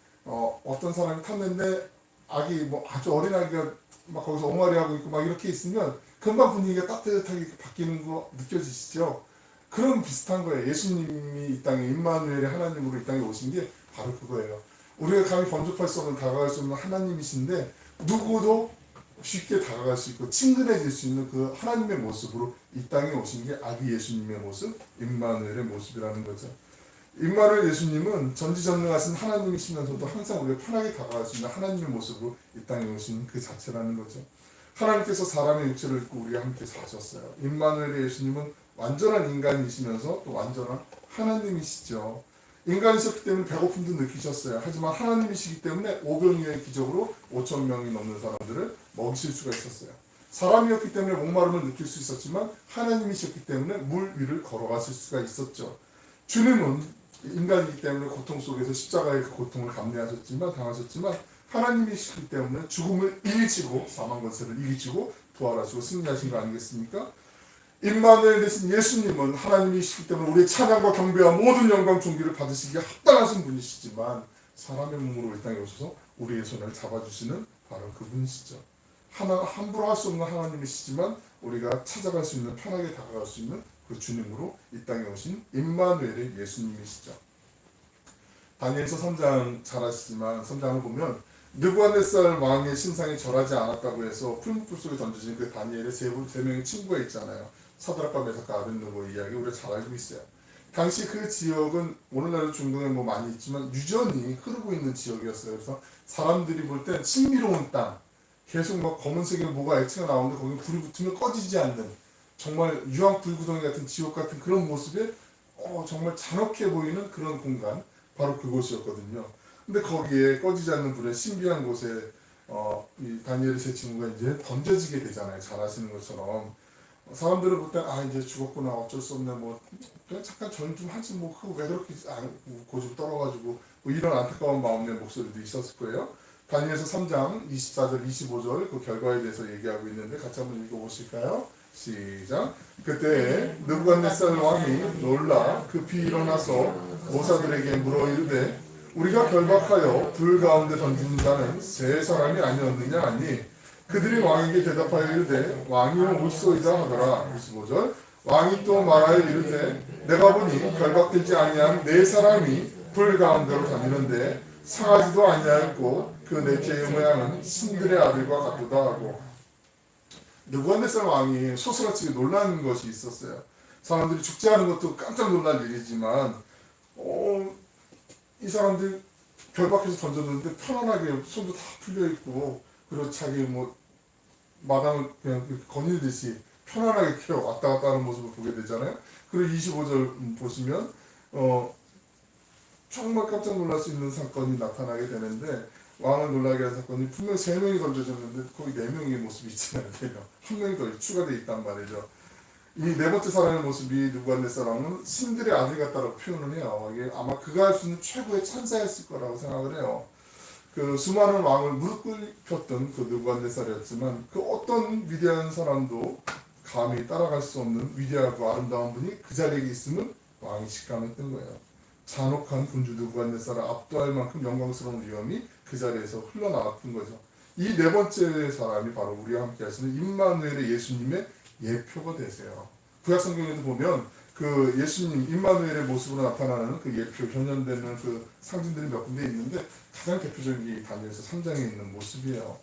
[SPEAKER 1] 어떤 사람이 탔는데 아기 뭐 아주 어린 아기가 막 거기서 옹알이 하고 있고 막 이렇게 있으면 금방 분위기가 따뜻하게 바뀌는 거 느껴지시죠? 그런 비슷한 거예요. 예수님이 이 땅에 임마누엘의 하나님으로 이 땅에 오신 게 바로 그거예요. 우리가 감히 범접할 수 없는 다가갈 수 없는 하나님이신데 누구도 쉽게 다가갈 수 있고 친근해질 수 있는 그 하나님의 모습으로 이 땅에 오신 게 아기 예수님의 모습, 임마누엘의 모습이라는 거죠. 임마누엘 예수님은 전지전능하신 하나님이시면서도 항상 우리가 편하게 다가갈 수 있는 하나님의 모습으로 이 땅에 오신 그 자체라는 거죠. 하나님께서 사람의 육체를 입고 우리와 함께 사셨어요. 임마누엘의 예수님은 완전한 인간이시면서 또 완전한 하나님이시죠. 인간이셨기 때문에 배고픔도 느끼셨어요. 하지만 하나님이시기 때문에 오병이어의 기적으로 5천 명이 넘는 사람들을 먹이실 수가 있었어요. 사람이었기 때문에 목마름을 느낄 수 있었지만 하나님이셨기 때문에 물 위를 걸어가실 수가 있었죠. 주님은 인간이기 때문에 고통 속에서 십자가의 그 고통을 당하셨지만 하나님이시기 때문에 죽음을 이기시고 사망 권세를 이기시고 부활하시고 승리하신 거 아니겠습니까? 임마누엘 되신 예수님은 하나님이시기 때문에 우리의 찬양과 경배와 모든 영광 존귀를 받으시기에 합당하신 분이시지만 사람의 몸으로 이 땅에 오셔서 우리의 손을 잡아주시는 바로 그분이시죠. 함부로 할 수 없는 하나님이시지만 우리가 찾아갈 수 있는 편하게 다가갈 수 있는 그 주님으로 이 땅에 오신 임마누엘의 예수님이시죠. 다니엘서 3장 잘 아시지만 3장을 보면 느부갓네살 왕의 신상이 절하지 않았다고 해서 풀무불 속에 던져진 그 다니엘의 세 명의 친구가 있잖아요. 사드락과 메삭과 아벳느고 이야기 우리가 잘 알고 있어요. 당시 그 지역은 오늘날의 중동에 뭐 많이 있지만 유전이 흐르고 있는 지역이었어요. 그래서 사람들이 볼 땐 신비로운 땅, 계속 막 검은색의 뭐가 액체가 나오는데 거기 불이 붙으면 꺼지지 않는 정말 유황 불구덩이 같은 지옥 같은 그런 모습에 정말 잔혹해 보이는 그런 공간 바로 그곳이었거든요. 근데 거기에 꺼지지 않는 불에 신비한 곳에 이 다니엘의 세 친구가 이제 던져지게 되잖아요. 잘 아시는 것처럼 사람들은 볼 때 이제 죽었구나 어쩔 수 없네 뭐 그냥 잠깐 전 좀 하지 뭐 그거 왜 그렇게 고집 떨어가지고 뭐 이런 안타까운 마음의 목소리도 있었을 거예요. 다니엘서 3장 24절 25절 그 결과에 대해서 얘기하고 있는데 같이 한번 읽어보실까요? 시작. 그때 느부갓네살 왕이 놀라 급히 일어나서 모사들에게 물어 이르되 우리가 결박하여 불 가운데 던진 자는 세 사람이 아니었느냐 하니 그들이 왕에게 대답하여 이르되 왕이요 옳소이다 하더라. 25절. 왕이 또 말하여 이르되 내가 보니 결박되지 아니한 네 사람이 불 가운데로 다니는데 상하지도 아니하였고 그 네 개의 모양은 신들의 아들과 같도다 하고 느부갓네살 왕이 소스라치게 놀라는 것이 있었어요. 사람들이 죽지 않은 것도 깜짝 놀랄 일이지만 이 사람들 결박해서 던졌는데 편안하게 손도 다 풀려있고 그리고 자기 뭐 마당을 그냥 거닐듯이 편안하게 이렇게 왔다 갔다 하는 모습을 보게 되잖아요. 그리고 25절 보시면 정말 깜짝 놀랄 수 있는 사건이 나타나게 되는데 왕을 놀라게 한 사건이 분명 3명이 던져졌는데 거기 4명의 모습이 있잖아요. 한 명이 더 추가되어 있단 말이죠. 이 네 번째 사람의 모습이 느부갓네살 왕은 신들의 아들 같다라고 표현을 해요. 이게 아마 그가 할 수 있는 최고의 찬사였을 거라고 생각을 해요. 그 수많은 왕을 무릎 꿇혔던 그 느부갓네살이었지만 그 어떤 위대한 사람도 감히 따라갈 수 없는 위대하고 아름다운 분이 그 자리에 있으면 왕이 직감했던 거예요. 잔혹한 군주 느부갓네살을 압도할 만큼 영광스러운 위엄이 그 자리에서 흘러나왔던 거죠. 이 네 번째 사람이 바로 우리와 함께 하시는 임마누엘의 예수님의 예표가 되세요. 구약 성경에도 보면 그 예수님 임마누엘의 모습으로 나타나는 그 예표 현현되는 그 상징들이 몇 군데 있는데 가장 대표적인 게 다니엘서 3장에 있는 모습이에요.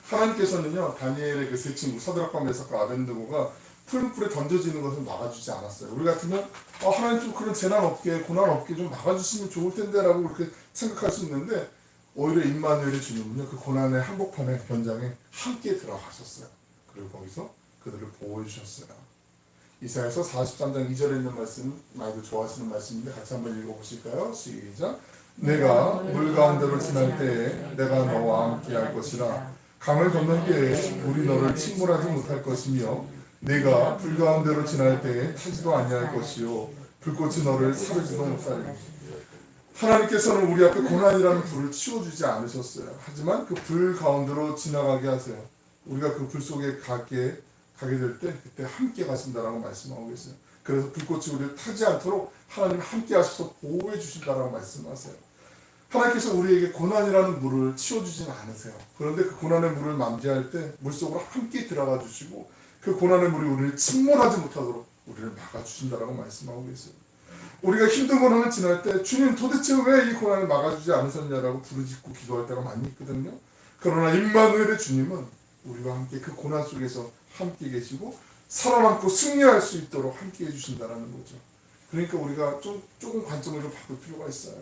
[SPEAKER 1] 하나님께서는요 다니엘의 그 세 친구 사드락과 메삭과 아벤느고가 풀무불에 던져지는 것을 막아주지 않았어요. 우리 같으면 하나님 좀 그런 재난 없게 고난 없게 좀 막아주시면 좋을 텐데라고 그렇게 생각할 수 있는데 오히려 임마누엘의 주님은요 그 고난의 한복판에 현장에 함께 들어가셨어요. 그리고 거기서 그들을 보호해 주셨어요. 이사야서 43장 2절에 있는 말씀 많이들 좋아하시는 말씀인데 같이 한번 읽어보실까요? 시작. 내가 물 가운데로 지날 때에 내가 너와 함께 할 것이라 강을 건널 때에 물이 너를 침몰하지 못할 것이며 네가 불 가운데로 지날 때에 타지도 아니할 것이요 불꽃이 너를 사르지도 못하리. 하나님께서는 우리 앞에 고난이라는 불을 치워주지 않으셨어요. 하지만 그 불 가운데로 지나가게 하세요. 우리가 그 불 속에 가게 될 때 그때 함께 가신다라고 말씀하고 계세요. 그래서 불꽃이 우리를 타지 않도록 하나님 함께 하셔서 보호해 주신다라고 말씀하세요. 하나님께서 우리에게 고난이라는 물을 치워주지는 않으세요. 그런데 그 고난의 물을 만지할 때 물속으로 함께 들어가 주시고 그 고난의 물이 우리를 침몰하지 못하도록 우리를 막아주신다라고 말씀하고 계세요. 우리가 힘든 고난을 지날 때 주님 도대체 왜 이 고난을 막아주지 않으셨냐라고 부르짖고 기도할 때가 많이 있거든요. 그러나 임마누엘의 주님은 우리와 함께 그 고난 속에서 함께 계시고 살아남고 승리할 수 있도록 함께 해주신다는 거죠. 그러니까 우리가 조금 관점을 좀 바꿀 필요가 있어요.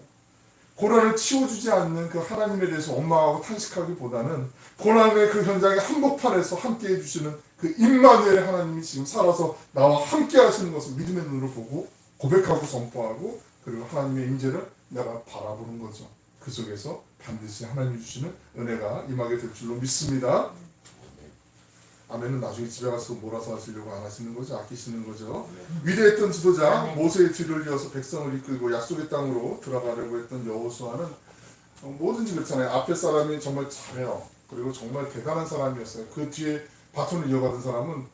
[SPEAKER 1] 고난을 치워주지 않는 그 하나님에 대해서 원망하고 탄식하기보다는 고난의 그 현장의 한복판에서 함께 해주시는 그 임마누엘의 하나님이 지금 살아서 나와 함께 하시는 것을 믿음의 눈으로 보고 고백하고 선포하고 그리고 하나님의 임재를 내가 바라보는 거죠. 그 속에서 반드시 하나님이 주시는 은혜가 임하게 될 줄로 믿습니다. 아멘은 나중에 집에 가서 몰아서 하시려고 안 하시는 거죠. 아끼시는 거죠. 위대했던 지도자 모세의 뒤를 이어서 백성을 이끌고 약속의 땅으로 들어가려고 했던 여호수아는 뭐든지 그렇잖아요. 앞에 사람이 정말 잘해요. 그리고 정말 대단한 사람이었어요. 그 뒤에 바톤을 이어가던 사람은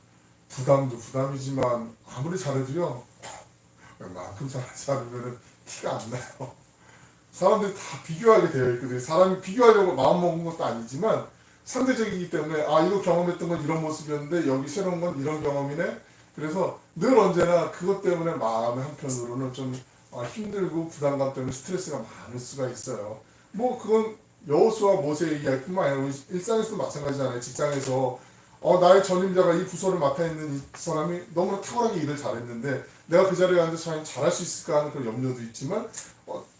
[SPEAKER 1] 부담이지만 아무리 잘해도요 만큼 잘하지 않으면 티가 안 나요. 사람들이 다 비교하게 되어 있거든요. 사람이 비교하려고 마음먹은 것도 아니지만 상대적이기 때문에 이거 경험했던 건 이런 모습이었는데 여기 새로운 건 이런 경험이네. 그래서 늘 언제나 그것 때문에 마음의 한편으로는 좀 힘들고 부담감 때문에 스트레스가 많을 수가 있어요. 뭐 그건 여호수아 모세의 이야기뿐만 아니라 일상에서도 마찬가지잖아요. 직장에서 나의 전임자가 이 부서를 맡아 있는 이 사람이 너무나 탁월하게 일을 잘했는데 내가 그 자리에 앉아서 잘할 수 있을까 하는 그런 염려도 있지만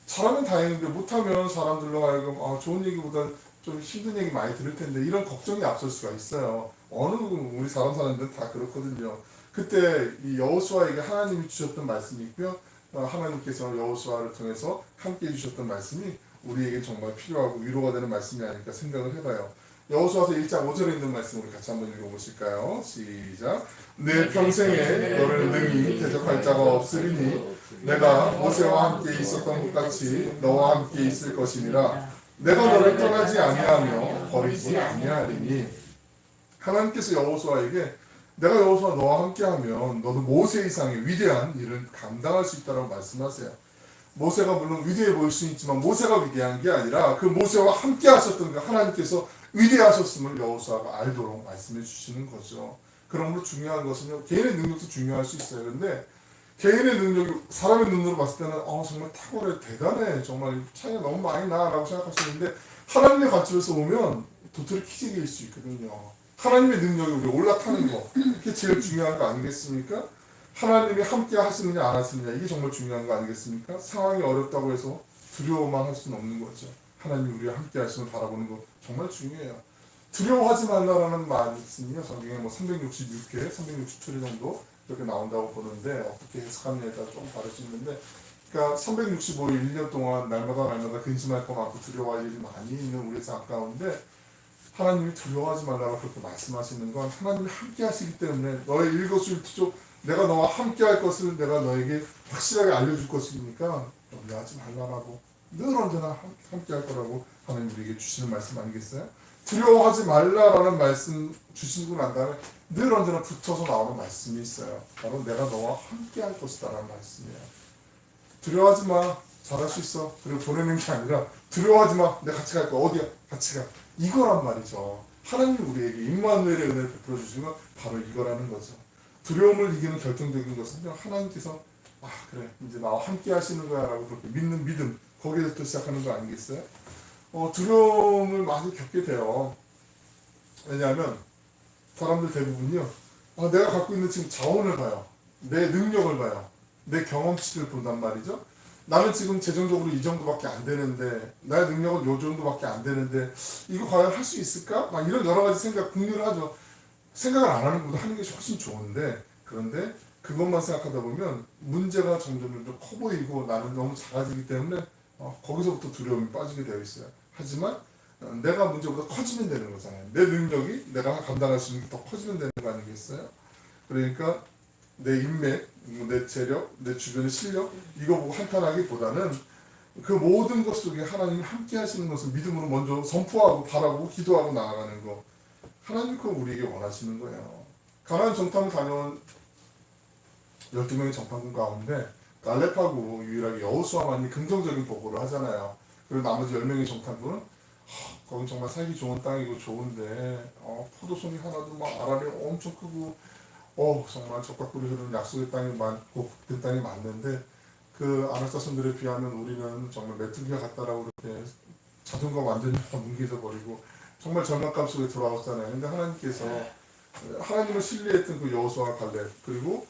[SPEAKER 1] 잘하면 다행인데 못하면 사람들로 하여금 좋은 얘기보다 좀 힘든 얘기 많이 들을 텐데 이런 걱정이 앞설 수가 있어요. 어느 우리 사람들은 다 그렇거든요. 그때 이 여호수아에게 하나님이 주셨던 말씀이 있고요. 하나님께서 여호수아를 통해서 함께 해주셨던 말씀이 우리에게 정말 필요하고 위로가 되는 말씀이 아닐까 생각을 해봐요. 여호수아서 1장 5절에 있는 말씀 우리 같이 한번 읽어보실까요? 시작. 내 평생에 너를 능히 대적할 자가 없으리니 내가 모세와 함께 있었던 것 같이 너와 함께 있을 것이니라. 내가 너를 떠나지 아니하며 버리지 아니하리니. 하나님께서 여호수아에게 내가 여호수아 너와 함께하면 너도 모세 이상의 위대한 일을 감당할 수 있다고 말씀하세요. 모세가 물론 위대해 보일 수 있지만 모세가 위대한 게 아니라 그 모세와 함께 하셨던 그 하나님께서 위대하셨음을 여호수아가 알도록 말씀해 주시는 거죠. 그러므로 중요한 것은요, 개인의 능력도 중요할 수 있어요. 그런데 개인의 능력이 사람의 눈으로 봤을 때는 정말 탁월해, 대단해, 정말 차이가 너무 많이 나 라고 생각할 수 있는데 하나님의 관점에서 보면 도토리 키재기일 수 있거든요. 하나님의 능력이 우리 올라타는 거, 그게 제일 중요한 거 아니겠습니까? 하나님이 함께 하시느냐 안 하시느냐, 이게 정말 중요한 거 아니겠습니까? 상황이 어렵다고 해서 두려워만 할 수는 없는 거죠. 하나님이 우리와 함께 하시면 바라보는 거 정말 중요해요. 두려워하지 말라라는 말씀이요, 성경에 366회, 367회 정도 이렇게 나온다고 보는데 어떻게 해석하느냐에 따라 조금 다를 수 있는데, 그러니까 365일 1년 동안 날마다 근심할 거 많고 두려워할 일이 많이 있는 우리 삶 가운데 하나님이 두려워하지 말라고 그렇게 말씀하시는 건 하나님이 함께 하시기 때문에 너의 일거수일투족 내가 너와 함께 할 것을 내가 너에게 확실하게 알려줄 것이니까 염려하지 말라라고, 늘 언제나 함께 할 거라고 하나님 우리에게 주시는 말씀 아니겠어요? 두려워하지 말라라는 말씀 주시고 난 다음에 늘 언제나 붙어서 나오는 말씀이 있어요. 바로 내가 너와 함께 할 것이다 라는 말씀이에요. 두려워하지 마, 잘할 수 있어. 그리고 보내는 게 아니라 두려워하지 마, 내가 같이 갈 거야. 어디야? 같이 가. 이거란 말이죠. 하나님이 우리에게 임마누엘의 은혜를 베풀어 주시는 건 바로 이거라는 거죠. 두려움을 이기는 결정적인 것은요, 하나님께서 아 그래 이제 나와 함께 하시는 거야 라고 그렇게 믿는 믿음, 거기에서부터 시작하는 거 아니겠어요? 두려움을 많이 겪게 돼요. 왜냐하면 사람들 대부분요, 내가 갖고 있는 지금 자원을 봐요, 내 능력을 봐요, 내 경험치를 본단 말이죠. 나는 지금 재정적으로 이 정도밖에 안 되는데, 나의 능력은 요 정도밖에 안 되는데 이거 과연 할 수 있을까? 막 이런 여러 가지 생각, 궁리를 하죠. 생각을 안 하는 것보다 하는 게 훨씬 좋은데, 그런데 그것만 생각하다 보면 문제가 점점 커 보이고 나는 너무 작아지기 때문에 거기서부터 두려움이 빠지게 되어 있어요. 하지만 내가 문제보다 커지면 되는 거잖아요. 내 능력이 내가 감당할 수 있는 게 더 커지면 되는 거 아니겠어요? 그러니까 내 인맥, 내 재력, 내 주변의 실력 이거 보고 한탄하기보다는 그 모든 것 속에 하나님이 함께 하시는 것을 믿음으로 먼저 선포하고 바라보고 기도하고 나아가는 거, 하나님 그거 우리에게 원하시는 거예요. 가나안 정탐을 다녀온 12명의 정탐꾼 가운데 갈렙하고 유일하게 여호수아만이 긍정적인 보고를 하잖아요. 그리고 나머지 10명의 정탐꾼은 거긴 정말 살기 좋은 땅이고 좋은데 포도송이 하나도 막 알알이 엄청 크고 정말 적과 꿀이 흐르는 약속의 땅이 많고 그 땅이 많는데 그 아낙 자손들에 비하면 우리는 정말 메뚜기가 같다라고 그렇게 자존감 완전히 뭉개져 버리고 정말 절망감 속에 돌아왔잖아요. 근데 하나님께서 하나님을 신뢰했던 그 여호수아와 갈렙, 그리고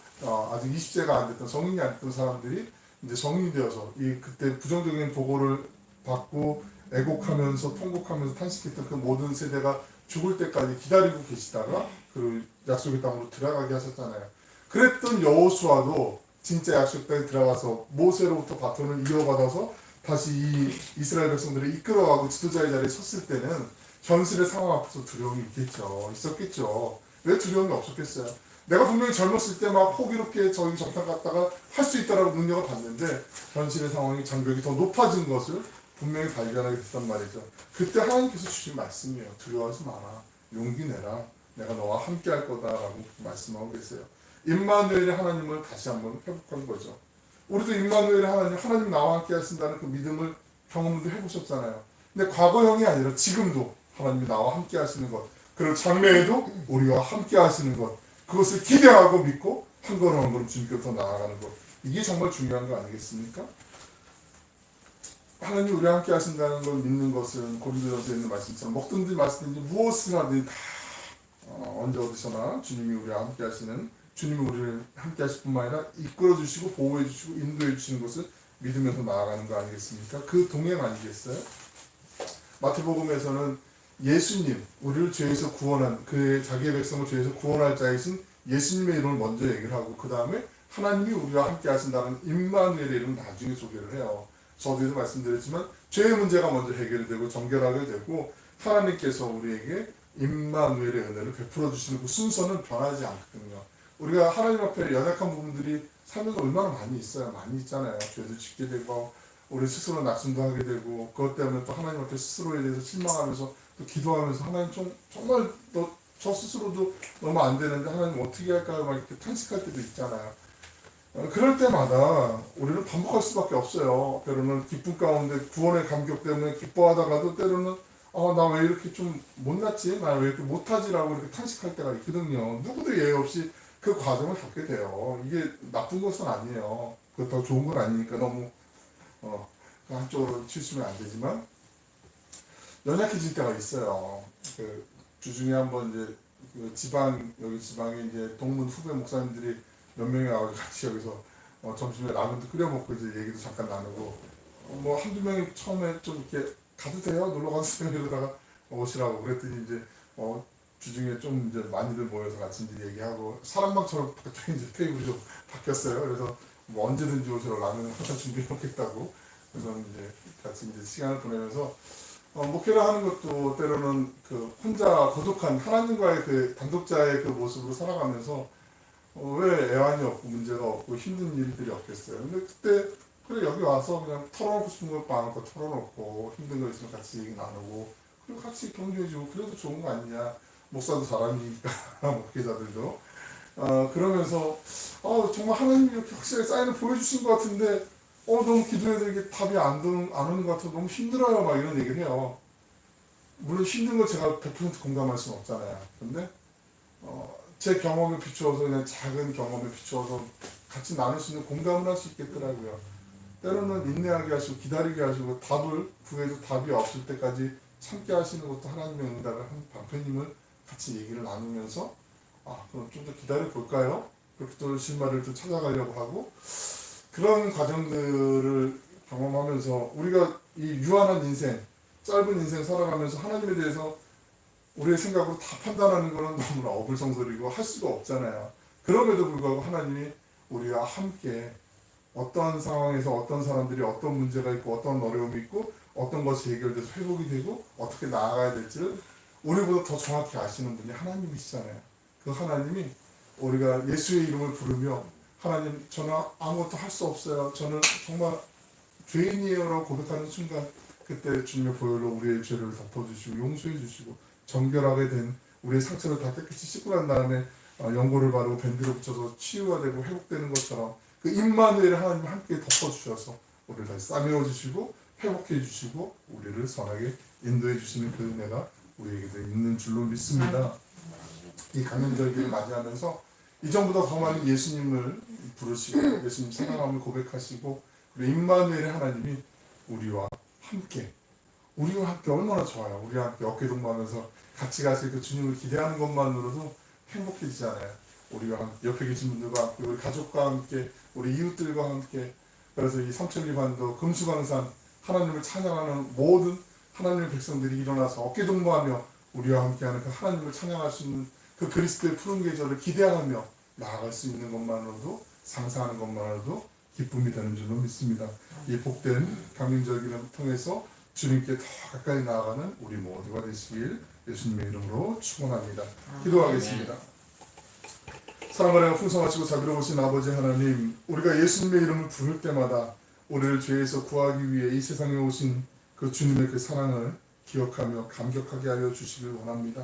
[SPEAKER 1] 아직 20세가 안 됐던, 성인이 안 됐던 사람들이 이제 성인이 되어서 그때 부정적인 보고를 받고 애곡하면서 통곡하면서 탄식했던 그 모든 세대가 죽을 때까지 기다리고 계시다가 그 약속의 땅으로 들어가게 하셨잖아요. 그랬던 여호수아도 진짜 약속의 땅에 들어가서 모세로부터 바톤을 이어받아서 다시 이 이스라엘 백성들을 이끌어가고 지도자의 자리에 섰을 때는 현실의 상황 앞에서 두려움이 있었겠죠. 왜 두려움이 없었겠어요? 내가 분명히 젊었을 때 막 호기롭게 저기 정탐 갔다가 할 수 있다라고 능력을 봤는데 현실의 상황이 장벽이 더 높아진 것을 분명히 발견하게 됐단 말이죠. 그때 하나님께서 주신 말씀이에요. 두려워하지 마라. 용기 내라. 내가 너와 함께 할 거다라고 말씀하고 계세요. 임마누엘의 하나님을 다시 한번 회복한 거죠. 우리도 임마누엘의 하나님 나와 함께 하신다는 그 믿음을 경험도 해보셨잖아요. 근데 과거형이 아니라 지금도 하나님이 나와 함께 하시는 것, 그리고 장래에도 우리와 함께 하시는 것, 그것을 기대하고 믿고 한 걸음 한 걸음 주님께로 나아가는 것, 이게 정말 중요한 거 아니겠습니까? 하나님 우리와 함께 하신다는 걸 믿는 것은 고린도전서에 있는 말씀처럼 먹든지 마시든지 무엇을 하든지 다 언제 어디서나 주님이 우리와 함께 하시는, 주님이 우리를 함께 하실 뿐만 아니라 이끌어 주시고 보호해 주시고 인도해 주시는 것을 믿으면서 나아가는 거 아니겠습니까? 그 동행 아니겠어요? 마태복음에서는 예수님, 우리를 죄에서 구원한, 그의 자기의 백성을 죄에서 구원할 자이신 예수님의 이름을 먼저 얘기를 하고 그 다음에 하나님이 우리와 함께 하신다는 임마누엘의 이름을 나중에 소개를 해요. 저도 말씀드렸지만 죄의 문제가 먼저 해결되고 정결하게 되고 하나님께서 우리에게 임마누엘의 은혜를 베풀어 주시는 그 순서는 변하지 않거든요. 우리가 하나님 앞에 연약한 부분들이 살면서 얼마나 많이 있어요. 많이 있잖아요. 죄도 짓게 되고 우리 스스로 낙심도 하게 되고 그것 때문에 또 하나님 앞에 스스로에 대해서 실망하면서 또 기도하면서 하나님 정말 저 스스로도 너무 안 되는데 하나님 어떻게 할까요? 막 이렇게 탄식할 때도 있잖아요. 그럴 때마다 우리는 반복할 수밖에 없어요. 때로는 기쁨 가운데 구원의 감격 때문에 기뻐하다가도 때로는 나 왜 이렇게 좀 못났지? 나 왜 이렇게 못하지라고 이렇게 탄식할 때가 있거든요. 누구도 예외 없이 그 과정을 겪게 돼요. 이게 나쁜 것은 아니에요. 그 더 좋은 건 아니니까 너무 한쪽으로 치우치면 안 되지만 연약해질 때가 있어요. 그 주중에 한번 이제 여기 지방에 이제 동문 후배 목사님들이 몇 명이 나와서 같이 여기서 점심에 라면도 끓여 먹고 이제 얘기도 잠깐 나누고 뭐 한두 명이 처음에 좀 이렇게 가도 돼요? 놀러 가주세요 이러다가 오시라고 그랬더니 이제 주중에 좀 이제 많이들 모여서 같이 이제 얘기하고 사람방처럼 갑자기 이제 테이블이 좀 바뀌었어요. 그래서 뭐 언제든지 오시라고 라면을 항상 준비해 놓겠다고. 그래서 이제 같이 이제 시간을 보내면서 목회를 하는 것도 때로는 그 혼자 고독한 하나님과의 그 단독자의 그 모습으로 살아가면서 왜 애환이 없고 문제가 없고 힘든 일들이 없겠어요. 근데 그때 그래 여기 와서 그냥 털어놓고 싶은 거 마음껏 털어놓고 힘든 거 있으면 같이 얘기 나누고 그리고 같이 격려해주고 그래도 좋은 거 아니냐. 목사도 사람이니까 목회자들도 그러면서 정말 하나님이 이렇게 확실하게 사인을 보여주신 것 같은데 너무 기도해도 이게 답이 안 오는 것 같아서 너무 힘들어요 막 이런 얘기를 해요. 물론 힘든 거 제가 100% 공감할 수는 없잖아요. 근데 제 경험에 비추어서 그냥 작은 경험에 비추어서 같이 나눌 수 있는 공감을 할 수 있겠더라고요. 때로는 인내하게 하시고 기다리게 하시고 답을 구해도 답이 없을 때까지 참게 하시는 것도 하나님의 응답을 한 방패님을 같이 얘기를 나누면서 그럼 좀 더 기다려 볼까요? 그렇게 또 실마리를 또 찾아가려고 하고 그런 과정들을 경험하면서 우리가 이 유한한 인생, 짧은 인생 살아가면서 하나님에 대해서 우리의 생각으로 다 판단하는 것은 너무나 어불성설이고 할 수가 없잖아요. 그럼에도 불구하고 하나님이 우리와 함께 어떤 상황에서 어떤 사람들이 어떤 문제가 있고 어떤 어려움이 있고 어떤 것이 해결돼서 회복이 되고 어떻게 나아가야 될지를 우리보다 더 정확히 아시는 분이 하나님이시잖아요. 그 하나님이 우리가 예수의 이름을 부르며 하나님 저는 아무것도 할 수 없어요. 저는 정말 죄인이에요라고 고백하는 순간 그때 주님의 보혈로 우리의 죄를 덮어주시고 용서해 주시고 정결하게 된 우리의 상처를 다 깨끗이 씻고 난 다음에 연고를 바르고 밴드를 붙여서 치유가 되고 회복되는 것처럼 그 임마누엘을 하나님 함께 덮어주셔서 우리를 다시 싸매어 주시고 회복해 주시고 우리를 선하게 인도해 주시는 그 은혜가 우리에게도 있는 줄로 믿습니다. 이 강연절기를 맞이하면서 이전보다 더 많이 예수님을 부르시고 예수님 사랑함을 고백하시고 그리고 임마누엘의 하나님이 우리와 함께 얼마나 좋아요. 우리와 함께 어깨동무하면서 같이 가실 그 주님을 기대하는 것만으로도 행복해지잖아요. 우리가 함께 옆에 계신 분들과 함께 우리 가족과 함께 우리 이웃들과 함께 그래서 이 삼천리반도 금수강산 하나님을 찬양하는 모든 하나님의 백성들이 일어나서 어깨동무하며 우리와 함께하는 그 하나님을 찬양할 수 있는 그 그리스도의 푸른 계절을 기대하며 나아갈 수 있는 것만으로도 상상하는 것만으로도 기쁨이 되는 줄로 믿습니다. 이 복된 강림절기를 통해서 주님께 더 가까이 나아가는 우리 모두가 되시길 예수님의 이름으로 축원합니다. 기도하겠습니다. 사랑하여 풍성하시고 자비로우신 아버지 하나님, 우리가 예수님의 이름을 부를 때마다 우리를 죄에서 구하기 위해 이 세상에 오신 그 주님의 그 사랑을 기억하며 감격하게 하여 주시길 원합니다.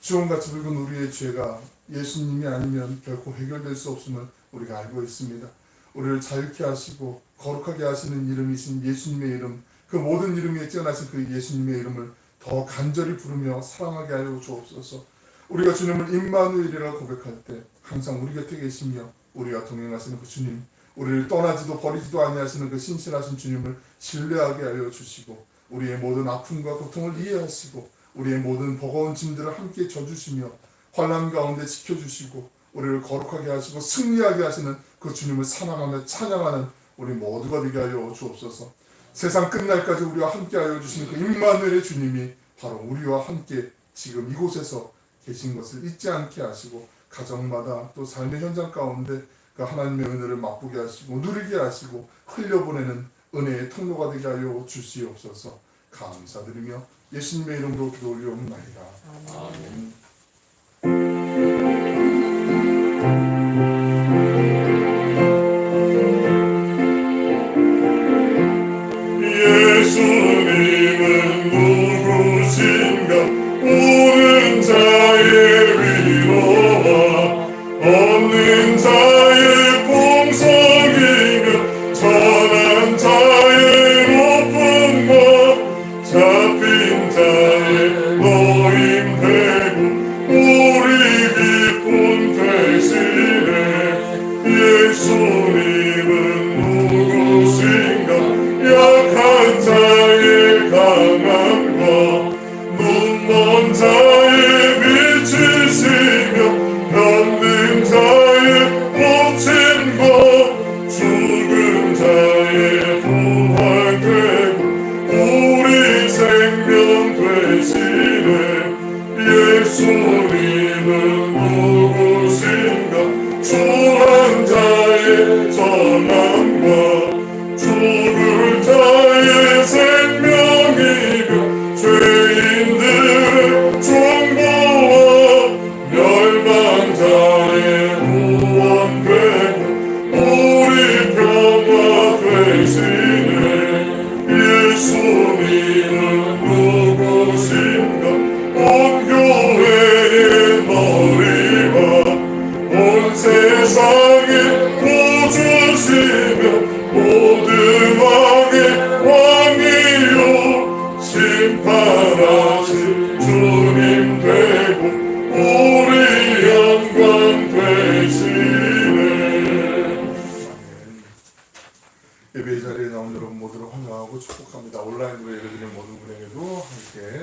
[SPEAKER 1] 주홍같이 붉은 우리의 죄가 예수님이 아니면 결코 해결될 수 없음을 우리가 알고 있습니다. 우리를 자유케 하시고 거룩하게 하시는 이름이신 예수님의 이름, 그 모든 이름 위에 뛰어나신 그 예수님의 이름을 더 간절히 부르며 사랑하게 하여 주옵소서. 우리가 주님을 임마누엘이라고 고백할 때 항상 우리 곁에 계시며 우리와 동행하시는 그 주님, 우리를 떠나지도 버리지도 아니하시는 그 신실하신 주님을 신뢰하게 하여 주시고 우리의 모든 아픔과 고통을 이해하시고 우리의 모든 버거운 짐들을 함께 져주시며 환난 가운데 지켜주시고 우리를 거룩하게 하시고 승리하게 하시는 그 주님을 사랑하며 찬양하는 우리 모두가 되게 하여 주옵소서. 세상 끝날까지 우리와 함께 하여 주시는 그 임마누엘의 주님이 바로 우리와 함께 지금 이곳에서 계신 것을 잊지 않게 하시고 가정마다 또 삶의 현장 가운데 그 하나님의 은혜를 맛보게 하시고 누리게 하시고 흘려보내는 은혜의 통로가 되게 하여 주시옵소서. 감사드리며 예수님의 이름으로 기도 올리옵나이다. 아멘.
[SPEAKER 2] 예수님은 누구신가? 오는 자의 위로와 없는 자의 풍성이며 전한 자의 높음과 잡힌 자의 노임 되고 우리 기쁨 되시네. 예수님은 누구신가? 약한 자의 강함과 눈먼 자의 빛이시며 병든 자의 고침과 죽은 자의 부활되고 우리 생명 되시네. 예수님은 누구신가? 주한 자의 전함과 죽을 자의 생명이며 죄인들의 중보와 멸망자의 구원되고 우리 평화 되시네. 예수님은 누구신가? 온 교회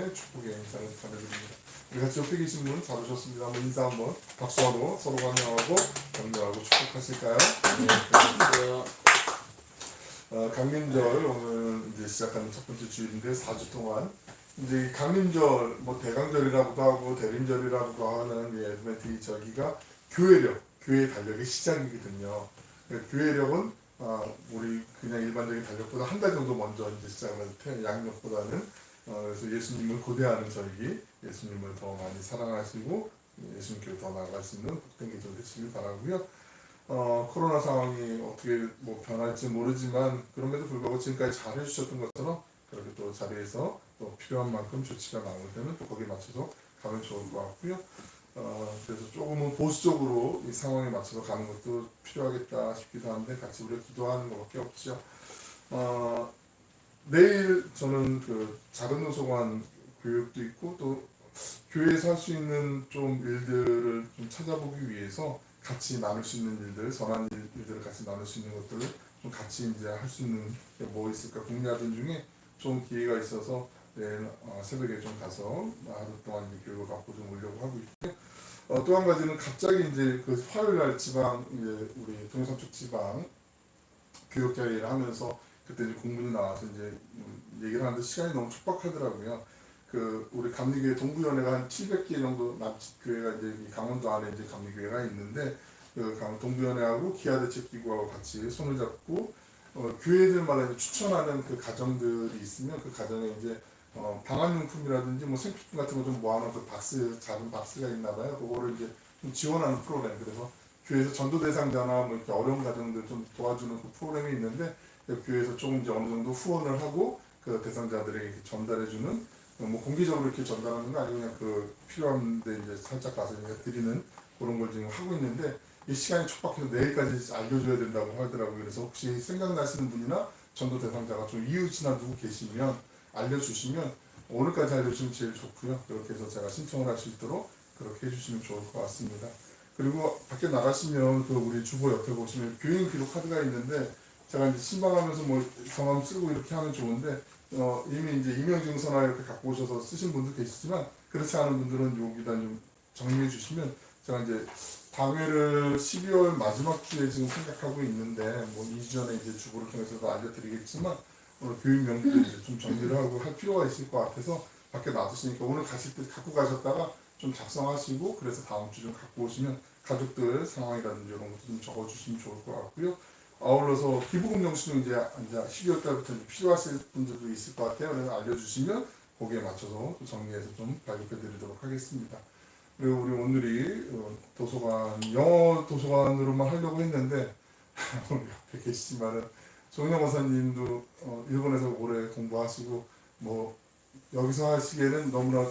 [SPEAKER 1] 분께 축복의 인사를 전해드립니다. 우리 같이 옆에 계신 분 잡으셨습니다. 한번 인사 한번 박수하고 서로 환영하고 격려하고 축복하실까요? 강림절 오늘 이제 시작하는 첫 번째 주일인데 4주 동안 이제 강림절 뭐 대강절이라고도 하고 대림절이라고도 하는 이 애드벤트 이 절기가 교회력, 교회 달력의 시작이거든요. 교회력은 우리 그냥 일반적인 달력보다 한 달 정도 먼저 이제 시작을 해서 양력보다는 그래서 예수님을 고대하는 절기, 예수님을 더 많이 사랑하시고 예수님께로 더 나아갈 수 있는 복된 계절 되시길 바라고요. 코로나 상황이 어떻게 뭐 변할지 모르지만 그럼에도 불구하고 지금까지 잘 해주셨던 것처럼 그렇게 또 자리에서 또 필요한 만큼 조치가 나올 때는 또 거기에 맞춰서 가면 좋을 것 같고요. 그래서 조금은 보수적으로 이 상황에 맞춰서 가는 것도 필요하겠다 싶기도 한데 같이 우리가 기도하는 것밖에 없죠. 내일 저는 그 작은 도서관 교육도 있고 또 교회에서 할 수 있는 좀 일들을 좀 찾아보기 위해서 같이 나눌 수 있는 일들, 선한 일들을 같이 나눌 수 있는 것들을 좀 같이 이제 할 수 있는 게 뭐 있을까 궁리하던 중에 좀 기회가 있어서 내일 새벽에 좀 가서 하루 동안 이제 교육을 받고 좀 오려고 하고 있고요. 또 한 가지는 갑자기 이제 그 화요일 날 지방 이제 우리 동해서쪽 지방 교육 자리를 하면서 그때 이제 공문이 나와서 이제 얘기를 하는데 시간이 너무 촉박하더라고요. 그 우리 감리교회 동부연회가 한 700개 정도 남짓교회가 이제 강원도 안에 이제 감리교회가 있는데 그 동부연회하고 기아대책기구하고 같이 손을 잡고 교회들마다 이제 추천하는 그 가정들이 있으면 그 가정에 이제 방한용품이라든지 뭐 생필품 같은 거 좀 모아놓은 그 박스, 작은 박스가 있나 봐요. 그거를 이제 좀 지원하는 프로그램. 그래서 교회에서 전도 대상자나 뭐 이렇게 어려운 가정들 좀 도와주는 그 프로그램이 있는데 그 교회에서 조금 이제 어느 정도 후원을 하고 그 대상자들에게 이렇게 전달해주는 뭐 공개적으로 이렇게 전달하는 거 아니고 그냥 그 필요한데 이제 살짝 가서 이제 드리는 그런 걸 지금 하고 있는데 이 시간이 촉박해서 내일까지 알려줘야 된다고 하더라고요. 그래서 혹시 생각나시는 분이나 전도 대상자가 좀 이웃이나 누구 계시면 알려주시면 오늘까지 알려주시면 제일 좋고요. 그렇게 해서 제가 신청을 할 수 있도록 그렇게 해주시면 좋을 것 같습니다. 그리고 밖에 나가시면 그 우리 주보 옆에 보시면 교인 기록 카드가 있는데 제가 이제 신방하면서 뭐 성함 쓰고 이렇게 하면 좋은데 이미 이제 임명증서나 이렇게 갖고 오셔서 쓰신 분도 계시지만 그렇지 않은 분들은 여기다 좀 정리해 주시면 제가 이제 당회를 12월 마지막 주에 지금 생각하고 있는데 뭐 2주 전에 이제 주보를 통해서도 알려드리겠지만 오늘 교육 명부도 이제 좀 정리를 하고 할 필요가 있을 것 같아서 밖에 놔두시니까 오늘 가실 때 갖고 가셨다가 좀 작성하시고 그래서 다음 주 좀 갖고 오시면 가족들 상황이라든지 이런 것도 좀 적어주시면 좋을 것 같고요. 아울러서 기부금 영수증 이제 12월 달부터 필요하실 분들도 있을 것 같아요. 그래서 알려주시면 거기에 맞춰서 정리해서 좀 발급해드리도록 하겠습니다. 그리고 우리 오늘이 도서관 영어 도서관으로만 하려고 했는데 우리 옆에 계시지만은 정영 원사님도 일본에서 오래 공부하시고 뭐 여기서 하시기에는 너무나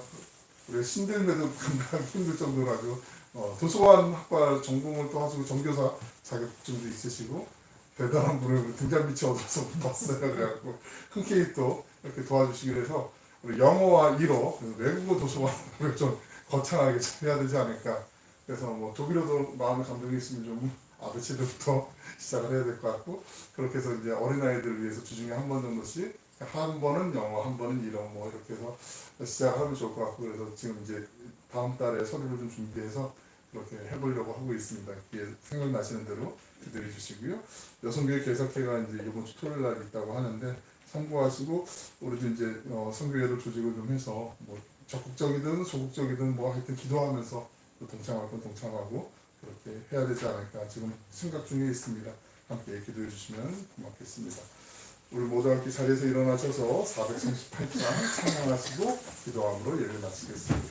[SPEAKER 1] 우리가 신들매도 감당하기 힘들 정도로 가지고 도서관 학과 전공을 또 하시고 전교사 자격증도 있으시고 대단한 분을 등잔빛이 얻어서 봤어요. 그래갖고 흔쾌히 또 이렇게 도와주시기로 해서 우리 영어와 일어 외국어 도서관을 좀 거창하게 해야 되지 않을까. 그래서 뭐 독일어도 마음의 감동이 있으면 좀 아베체들부터 시작을 해야 될 것 같고 그렇게 해서 이제 어린아이들을 위해서 주중에 한 번 정도씩 한 번은 영어, 한 번은 일어 뭐 이렇게 해서 시작하면 좋을 것 같고 그래서 지금 이제 다음 달에 서류를 좀 준비해서 그렇게 해보려고 하고 있습니다. 생각나시는 대로 기대해 주시고요. 여성교회 개석회가 이제 이번 주 토요일 날 있다고 하는데 참고하시고 우리도 이제 성교회를 조직을 좀 해서 뭐 적극적이든 소극적이든 뭐 하여튼 기도하면서 또 동참할 건 동참하고 그렇게 해야 되지 않을까 지금 생각 중에 있습니다. 함께 기도해 주시면 고맙겠습니다. 우리 모두 함께 자리에서 일어나셔서 438장 찬양하시고 기도함으로 예를 마치겠습니다.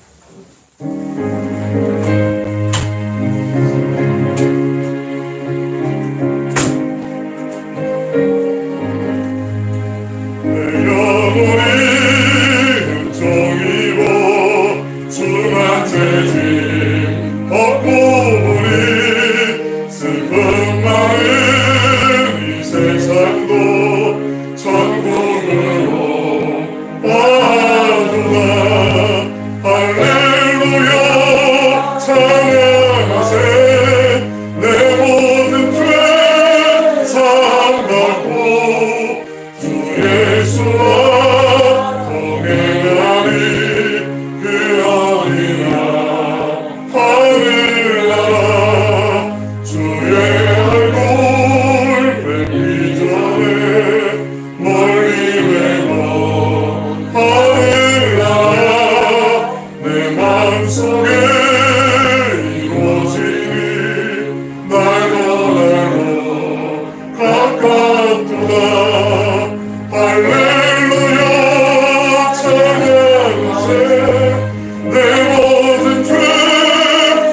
[SPEAKER 2] 예수와 동행하리 속에 이루어지니 날로 가깝도다. 할렐루야 찬양하세. 내 모든 죄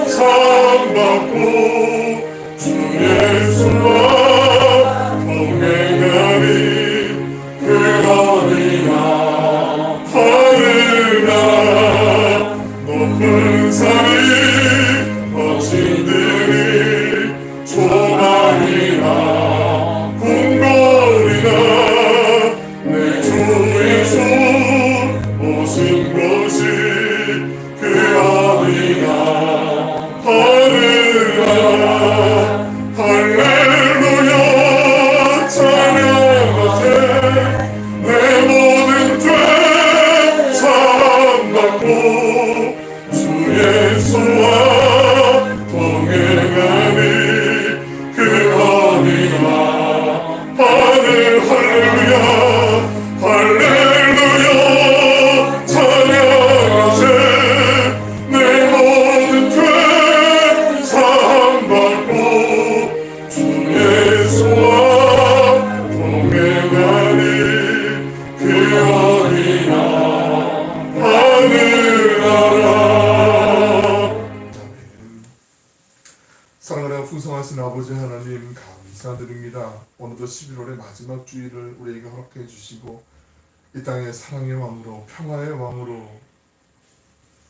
[SPEAKER 2] 사함받고 주 예수와 동행하니 그러리라. 하늘나라 높은 산이 거친 들이 조망이나 궁궐이나 내 주 예수 오신 곳이 그 어디나. 하늘나라 할렐루야 찬양하세. 내 모든 죄 사함받고 주 예수와 동행하니 그 어디나. 할렐루야 할렐루야 찬양하세. 내 모든 죄 사함받고 주 예수와 동행하니 그 어디나. 하늘나라.
[SPEAKER 1] 사랑하는 풍성하신 아버지 하나님 감사드립니다. 오늘도 11월의 마지막 주일을 우리에게 허락해 주시고 이 땅의 사랑의 왕으로 평화의 왕으로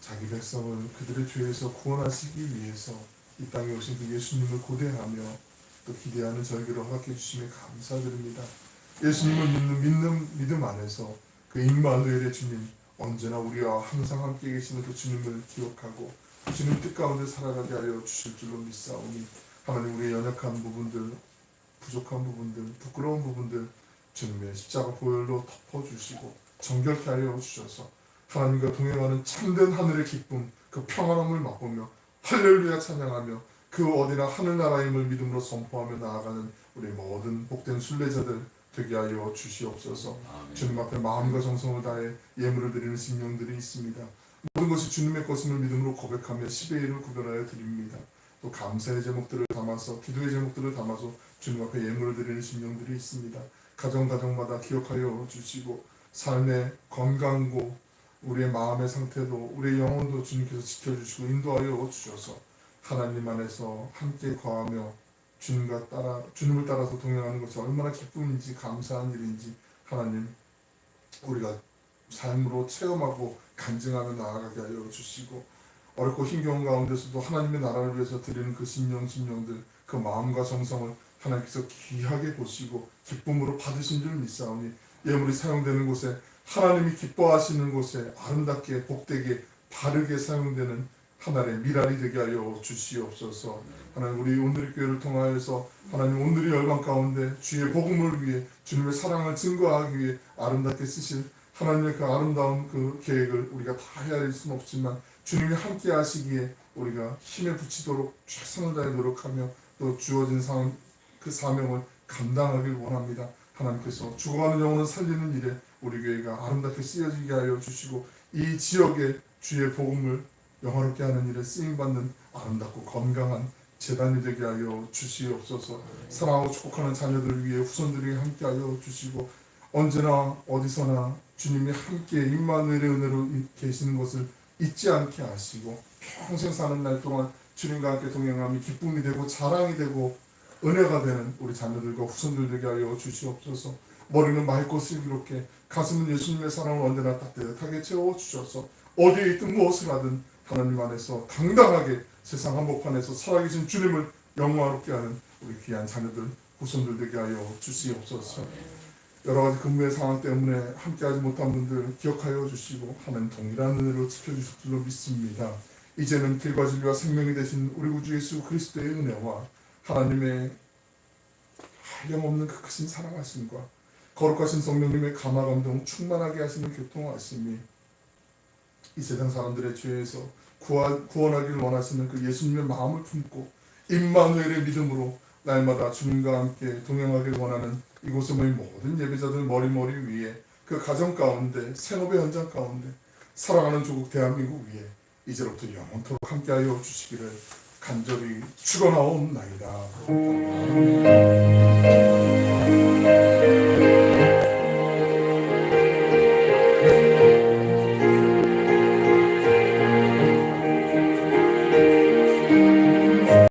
[SPEAKER 1] 자기 백성을 그들의 죄에서 구원하시기 위해서 이 땅에 오신 그 예수님을 고대하며 또 기대하는 저에게로 허락해 주시며 감사드립니다. 예수님을 믿는 믿음 안에서 그 임마누엘의 주님 언제나 우리와 항상 함께 계시는 그 주님을 기억하고 주님 뜻 가운데 살아가게 하여 주실 줄로 믿사오니 하나님 우리의 연약한 부분들 부족한 부분들 부끄러운 부분들 주님의 십자가 보혈로 덮어주시고 정결케 하여 주셔서 하나님과 동행하는 참된 하늘의 기쁨 그 평안함을 맛보며 할렐루야 찬양하며 그 어디나 하늘나라임을 믿음으로 선포하며 나아가는 우리 모든 복된 순례자들 되게 하여 주시옵소서. 주님 앞에 마음과 정성을 다해 예물을 드리는 심령들이 있습니다. 모든 것이 주님의 것임을 믿음으로 고백하며 10의 1을 구별하여 드립니다. 또 감사의 제목들을 담아서 기도의 제목들을 담아서 주님 앞에 예물을 드리는 심령들이 있습니다. 가정마다 기억하여 주시고 삶의 건강고 우리의 마음의 상태도 우리의 영혼도 주님께서 지켜주시고 인도하여 주셔서 하나님 안에서 함께 거하며 주님을 따라서 동행하는 것이 얼마나 기쁨인지 감사한 일인지 하나님 우리가 삶으로 체험하고 간증하며 나아가게 하여 주시고 어렵고 힘겨운 가운데서도 하나님의 나라를 위해서 드리는 그 심령들 그 마음과 정성을 하나님께서 귀하게 보시고 기쁨으로 받으신 줄 믿사오니 예물이 사용되는 곳에 하나님이 기뻐하시는 곳에 아름답게 복되게 바르게 사용되는 하나님의 미랄이 되게 하여 주시옵소서. 하나님 우리 온누리 교회를 통하여서 하나님 온누리 열방 가운데 주의 복음을 위해 주님의 사랑을 증거하기 위해 아름답게 쓰실 하나님의 그 아름다운 그 계획을 우리가 다 헤아릴 수는 없지만 주님이 함께 하시기에 우리가 힘에 붙이도록 최선을 다해 노력하며 또 주어진 그 사명을 감당하길 원합니다. 하나님께서 죽어가는 영혼을 살리는 일에 우리 교회가 아름답게 쓰여지게 하여 주시고 이 지역에 주의 복음을 영화롭게 하는 일에 쓰임받는 아름답고 건강한 재단이 되게 하여 주시옵소서. 사랑하고 축복하는 자녀들을 위해 후손들에게 함께 하여 주시고 언제나 어디서나 주님이 함께 임마누엘의 은혜로 계시는 것을 잊지 않게 하시고 평생 사는 날 동안 주님과 함께 동행함이 기쁨이 되고 자랑이 되고 은혜가 되는 우리 자녀들과 후손들 되게 하여 주시옵소서. 머리는 맑고 슬기롭게 가슴은 예수님의 사랑을 언제나 따뜻하게 채워주셔서 어디에 있든 무엇을 하든 하나님 안에서 당당하게 세상 한복판에서 살아계신 주님을 영광롭게 하는 우리 귀한 자녀들 후손들 되게 하여 주시옵소서. 여러가지 근무의 상황 때문에 함께하지 못한 분들 기억하여 주시고 하나님 동일한 은혜로 지켜주실 줄로 믿습니다. 이제는 길과 진리와 생명이 되신 우리 구주 예수 그리스도의 은혜와 하나님의 한량없는 그 크신 사랑하심과 거룩하신 성령님의 감화감동 충만하게 하시는 교통하심이 이 세상 사람들의 죄에서 구원하기를 원하시는 그 예수님의 마음을 품고 임마누엘의 믿음으로 날마다 주님과 함께 동행하길 원하는 이곳에 모인 모든 예배자들 머리 위에 그 가정 가운데 생업의 현장 가운데 살아가는 조국 대한민국 위에 이제로부터 영원토록 함께하여 주시기를 간절히 축원하옵나이다. 아멘.